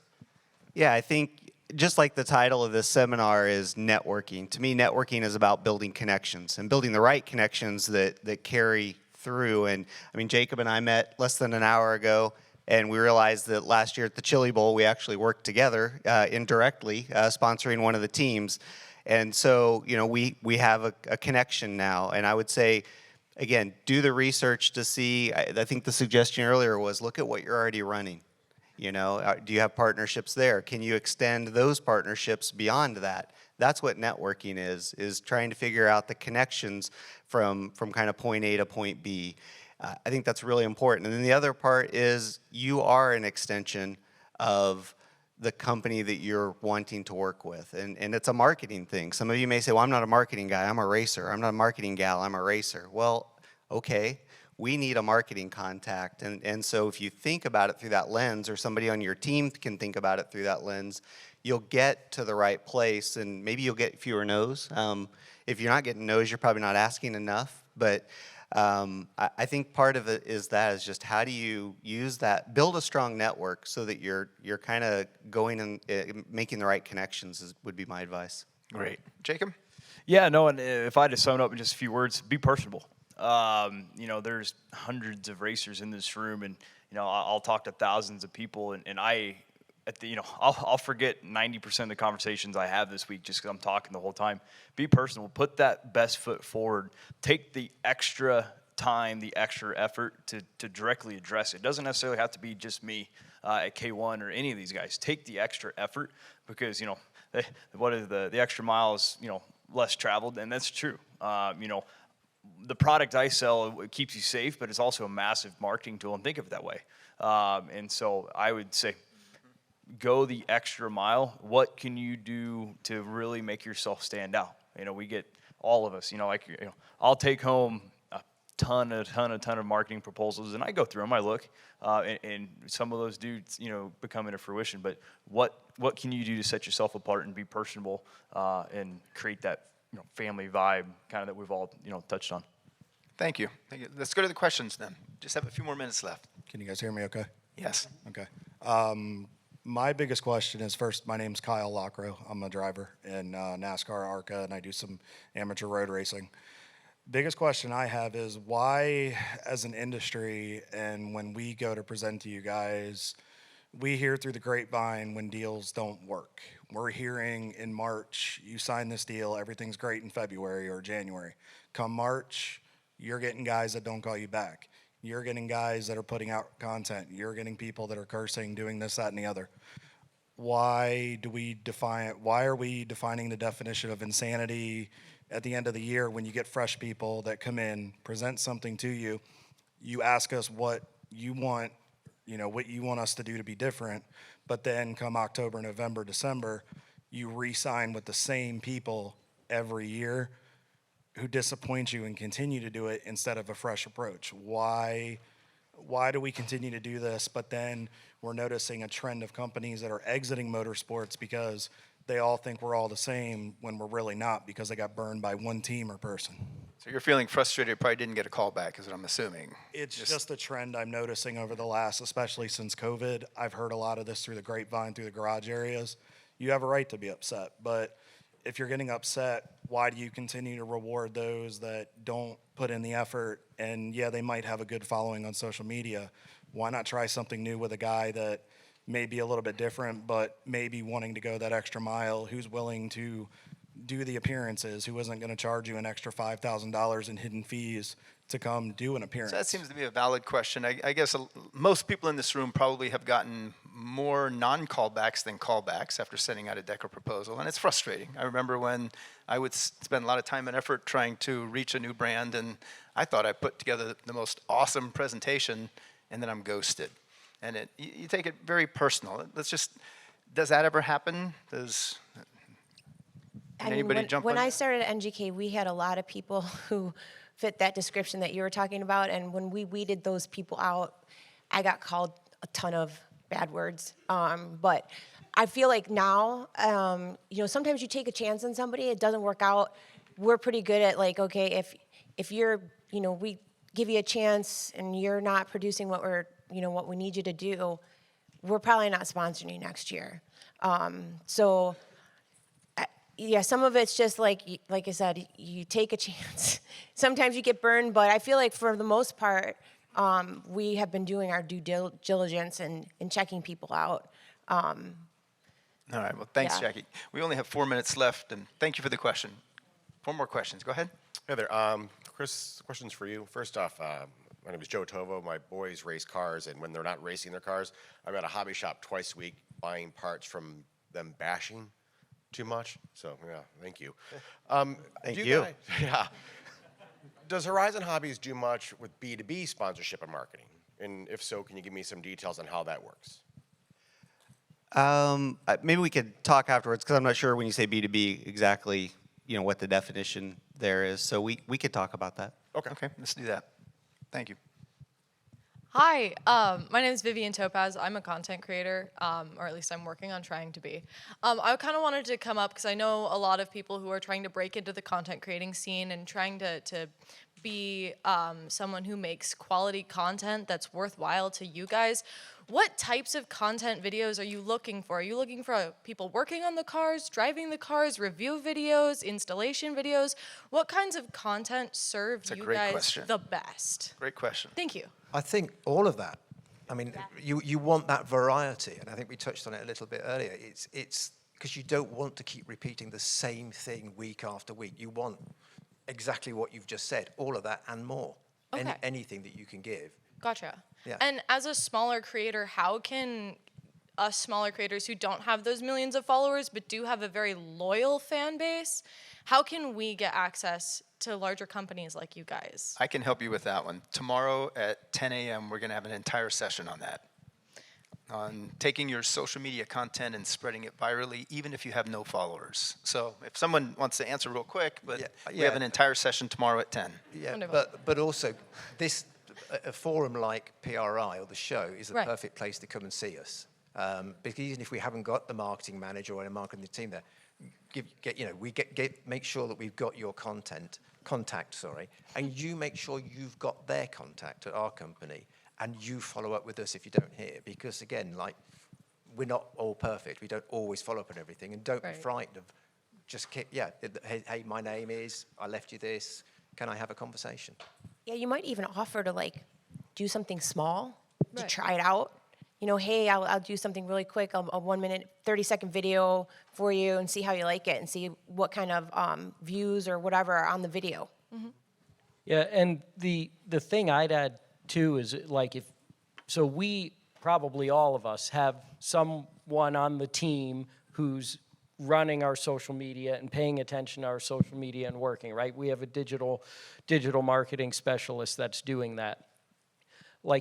Yeah, I think just like the title of this seminar is networking. To me, networking is about building connections and building the right connections that carry through. And I mean, Jacob and I met less than an hour ago, and we realized that last year at the Chili Bowl, we actually worked together indirectly, sponsoring one of the teams. And so, you know, we have a connection now. And I would say, again, do the research to see. I think the suggestion earlier was look at what you're already running. You know, do you have partnerships there? Can you extend those partnerships beyond that? That's what networking is trying to figure out the connections from kind of point A to point B. I think that's really important. And then the other part is you are an extension of the company that you're wanting to work with. And it's a marketing thing. Some of you may say, well, I'm not a marketing guy, I'm a racer. I'm not a marketing gal, I'm a racer. Well, okay. We need a marketing contact. And so if you think about it through that lens, or somebody on your team can think about it through that lens, you'll get to the right place, and maybe you'll get fewer no's. If you're not getting no's, you're probably not asking enough. But I think part of it is just how do you use that, build a strong network so that you're kind of going and making the right connections would be my advice. Great. Jacob? Yeah, no, and if I had to sum it up in just a few words, be personable. You know, there's hundreds of racers in this room, and you know, I'll talk to thousands of people, and I'll forget 90% of the conversations I have this week just because I'm talking the whole time. Be personal. Put that best foot forward. Take the extra time, the extra effort to directly address it. It doesn't necessarily have to be just me at K1 or any of these guys. Take the extra effort because, you know, what is the extra mile is, you know, less traveled, and that's true. You know, the product I sell, it keeps you safe, but it's also a massive marketing tool, and think of it that way. And so I would say, go the extra mile. What can you do to really make yourself stand out? You know, we get all of us, you know, like, you know, I'll take home a ton of marketing proposals, and I go through them, I look, and some of those dudes, you know, become into fruition. But what can you do to set yourself apart and be personable and create that, you know, family vibe kind of that we've all, you know, touched on? Thank you. Thank you. Let's go to the questions then. Just have a few more minutes left. Can you guys hear me okay? Yes. Okay. My biggest question is, first, my name's Kyle Lockrow. I'm a driver in NASCAR, ARCA, and I do some amateur road racing. Biggest question I have is why, as an industry, and when we go to present to you guys, we hear through the grapevine when deals don't work. We're hearing in March, you sign this deal, everything's great in February or January. Come March, you're getting guys that don't call you back. You're getting guys that are putting out content. You're getting people that are cursing, doing this, that, and the other. Why are we defining the definition of insanity at the end of the year when you get fresh people that come in, present something to you, you ask us what you want, you know, what you want us to do to be different, but then come October, November, December, you re-sign with the same people every year who disappoint you and continue to do it instead of a fresh approach. Why do we continue to do this, but then we're noticing a trend of companies that are exiting motorsports because they all think we're all the same when we're really not, because they got burned by one team or person? So you're feeling frustrated, probably didn't get a call back, is what I'm assuming. It's just a trend I'm noticing over the last, especially since COVID. I've heard a lot of this through the grapevine, through the garage areas. You have a right to be upset, but if you're getting upset, why do you continue to reward those that don't put in the effort? And yeah, they might have a good following on social media. Why not try something new with a guy that may be a little bit different, but maybe wanting to go that extra mile, who's willing to do the appearances, who isn't going to charge you an extra $5,000 in hidden fees to come do an appearance? So that seems to be a valid question. I guess most people in this room probably have gotten more non-callbacks than callbacks after sending out a DECA proposal, and it's frustrating. I remember when I would spend a lot of time and effort trying to reach a new brand, and I thought I put together the most awesome presentation, and then I'm ghosted. And you take it very personal. Does that ever happen? I mean, Anybody jump when on I that? started at NGK, we had a lot of people who fit that description that you were talking about, and when we weeded those people out, I got called a ton of bad words. But I feel like now, you know, sometimes you take a chance on somebody, it doesn't work out. We're pretty good at like, okay, if you're, you know, we give you a chance and you're not producing what we need you to do, we're probably not sponsoring you next year. So yeah, some of it's just like I said, you take a chance. Sometimes you get burned, but I feel like for the most part, we have been doing our due diligence and checking people out. All right, well, thanks, Yeah. Jackie. We only have 4 minutes left, and thank you for the question. 4 more questions, go ahead. Hey there, Chris, questions for you. First off, my name is Joe Tovo. My boys race cars, and when they're not racing their cars, I'm at a hobby shop twice a week buying parts from them bashing too much. So, yeah, thank you. Thank do you. guys- yeah. Does Horizon Hobbies do much with B2B sponsorship and marketing? And if so, can you give me some details on how that works? Maybe we could talk afterwards because I'm not sure when you say B2B exactly, what the definition there is. So we could talk about that. Okay, let's do that. Thank you. Hi, my name is Vivian Topaz. I'm a content creator, or at least I'm working on trying to be. I kind of wanted to come up because I know a lot of people who are trying to break into the content creating scene and trying to be someone who makes quality content that's worthwhile to you guys. What types of content videos are you looking for? Are you looking for people working on the cars, driving the cars, review videos, installation videos? What kinds of content serve a you great guys question. the best? Great question. Thank you. I think all of that. I mean, you want that variety, and I think we touched on it a little bit earlier. It's because you don't want to keep repeating the same thing week after week. You want exactly what you've just said, all of that and more. Okay. Anything that you can give. Gotcha. Yeah. And as a smaller creator, how can us smaller creators who don't have those millions of followers but do have a very loyal fan base, how can we get access to larger companies like you guys? I can help you with that one. Tomorrow at 10 a.m., we're going to have an entire session on that, on taking your social media content and spreading it virally, even if you have no followers. So if someone wants to answer real quick, but we have an entire session tomorrow at 10. Yeah, Wonderful. but also a forum like PRI or the show is the Right. perfect place to come and see us. Because even if we haven't got the marketing manager or a marketing team there, make sure that we've got your contact, and you make sure you've got their contact at our company, and you follow up with us if you don't hear. Because again, we're not all perfect. We don't always follow up on everything, and don't Right. be frightened of just hey, my name is, I left you this. Can I have a conversation? Yeah, you might even offer to do something small to Right. try it out. Hey, I'll do something really quick, a 1 minute, 30-second video for you and see how you like it and see what kind of views or whatever are on the video. Yeah, and the thing I'd add too is so we probably all of us have someone on the team who's running our social media and paying attention to our social media and working, right? We have a digital marketing specialist that's doing that.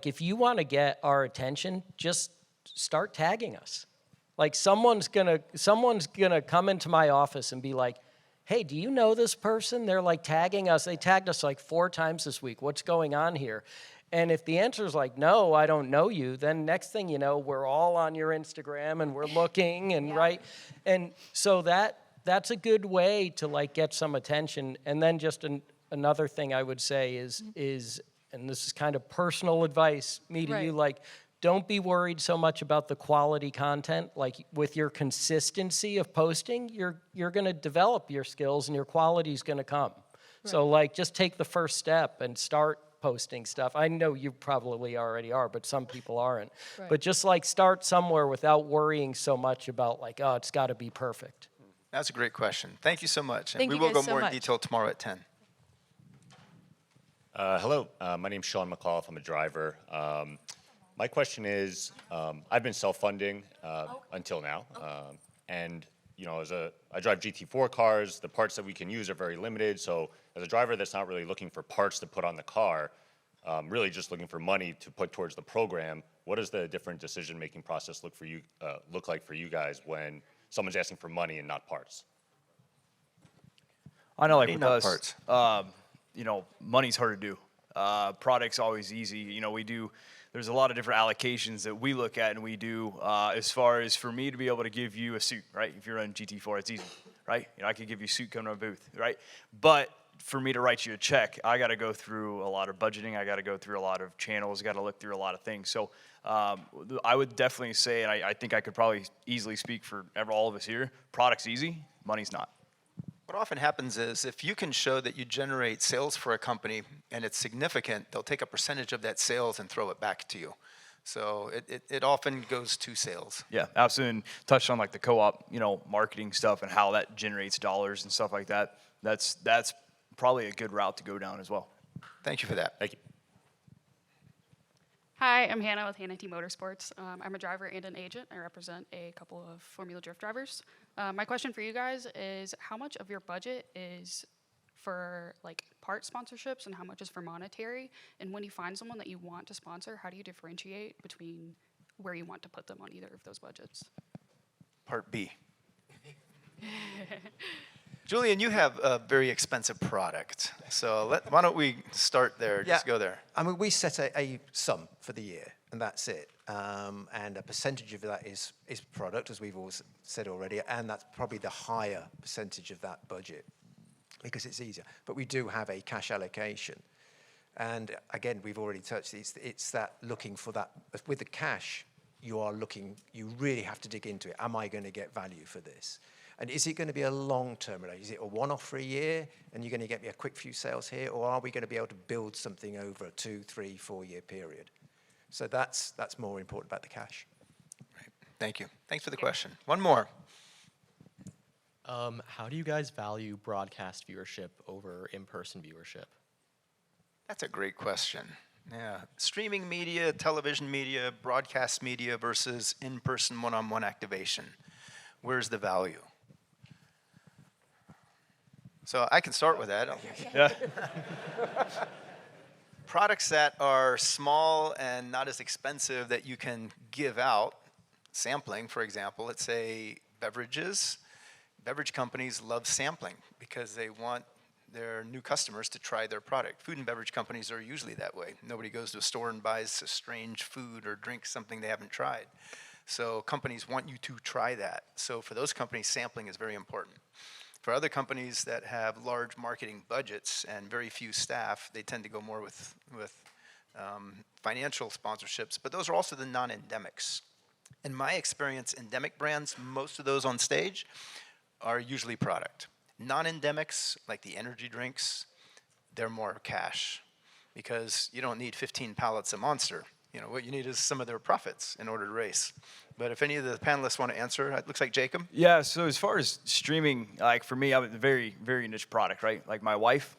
If you want to get our attention, just start tagging us. Someone's gonna come into my office and be like, hey, do you know this person? They're tagging us. They tagged us 4 times this week. What's going on here? And if the answer is no, I don't know you, then next thing you know, we're all on your Instagram and we're looking and right. And so that's a good way to get some attention. And then just another thing I would say is, and this is kind of personal advice, me to you, don't be worried so much about the quality content. With your consistency of posting, you're going to develop your skills and your quality is going to come. Right. So just take the first step and start posting stuff. I know you probably already are, but some people aren't. Right. But just start somewhere without worrying so much about oh, it's got to be perfect. That's a great question. Thank you so much. And Thank we you will go guys so more in much. detail tomorrow at 10. Hello, my name's Sean McAuliffe. I'm a driver. My question is, I've been self-funding until now, and I drive GT4 cars. The parts that we can use are very limited. So as a driver that's not really looking for parts to put on the car, really just looking for money to put towards the program, what does the different decision-making process look like for you guys when someone's asking for money and not parts? I know, with Not us, money's hard to do. Product's always easy. There's a lot of different allocations that we look at and we do as far as for me to be able to give you a suit, right? If you're on GT4, it's easy, right? I could give you a suit coming to my booth, right? But for me to write you a check, I got to go through a lot of budgeting. I got to go through a lot of channels. Got to look through a lot of things. So I would definitely say, and I think I could probably easily speak for all of us here, product's easy, money's not. What often happens is if you can show that you generate sales for a company and it's significant, they'll take a percentage of that sales and throw it back to you. So it often goes to sales. Yeah, absolutely. And touched on like the co-op, marketing stuff and how that generates dollars and stuff like that. That's probably a good route to go down as well. Thank you for that. Thank you. Hi, I'm Hannah with Hannah T Motorsports. I'm a driver and an agent. I represent a couple of Formula Drift drivers. My question for you guys is how much of your budget is for like part sponsorships and how much is for monetary? And when you find someone that you want to sponsor, how do you differentiate between where you want to put them on either of those budgets? Part B. Julian, you have a very expensive product. So why don't we start there? Just go there. I mean, we set a sum for the year, and that's it. And a percentage of that is product, as we've always said already, and that's probably the higher percentage of that budget because it's easier. But we do have a cash allocation. And again, we've already touched it's that looking for that. With the cash, you really have to dig into it. Am I going to get value for this? And is it going to be a long-term relationship? Is it a one-off for a year, and you're going to get me a quick few sales here, or are we going to be able to build something over a 2, 3, 4 year period? So that's more important about the cash. Right. Thank you. Thanks for the question. One more. How do you guys value broadcast viewership over in-person viewership? That's a great question. Yeah. Streaming media, television media, broadcast media versus in-person one-on-one activation. Where's the value? So I can start with that. Yeah. Products that are small and not as expensive that you can give out, sampling, for example, let's say beverages. Beverage companies love sampling because they want their new customers to try their product. Food and beverage companies are usually that way. Nobody goes to a store and buys a strange food or drinks something they haven't tried. So companies want you to try that. So for those companies, sampling is very important. For other companies that have large marketing budgets and very few staff, they tend to go more with financial sponsorships, but those are also the non-endemics. In my experience, endemic brands, most of those on stage are usually product. Non-endemics, like the energy drinks, they're more cash because you don't need 15 pallets of Monster. What you need is some of their profits in order to race. But if any of the panelists want to answer, it looks like Jacob. Yeah, so as far as streaming, like for me, I'm a very, very niche product, right? Like my wife,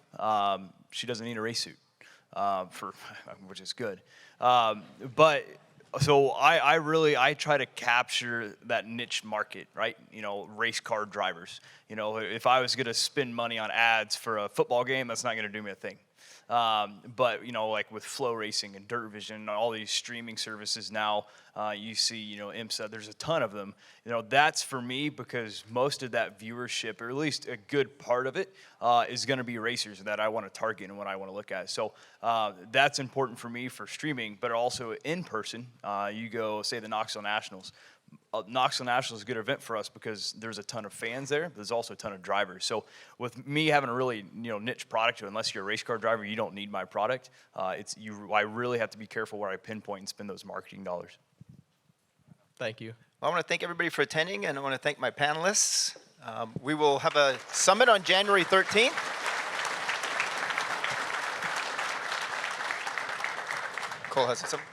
she doesn't need a race suit, which is good. But so I try to capture that niche market, right? Race car drivers. If I was going to spend money on ads for a football game, that's not going to do me a thing. But like with Flow Racing and Dirt Vision and all these streaming services now, you see, IMSA, there's a ton of them. That's for me because most of that viewership, or at least a good part of it, is going to be racers that I want to target and what I want to look at. So that's important for me for streaming, but also in person. You go, say, the Knoxville Nationals. Knoxville National is a good event for us because there's a ton of fans there, but there's also a ton of drivers. So with me having a really niche product, unless you're a race car driver, you don't need my product. I really have to be careful where I pinpoint and spend those marketing dollars. Thank you. Well, I want to thank everybody for attending, and I want to thank my panelists. We will have a summit on January 13th. Cole has something.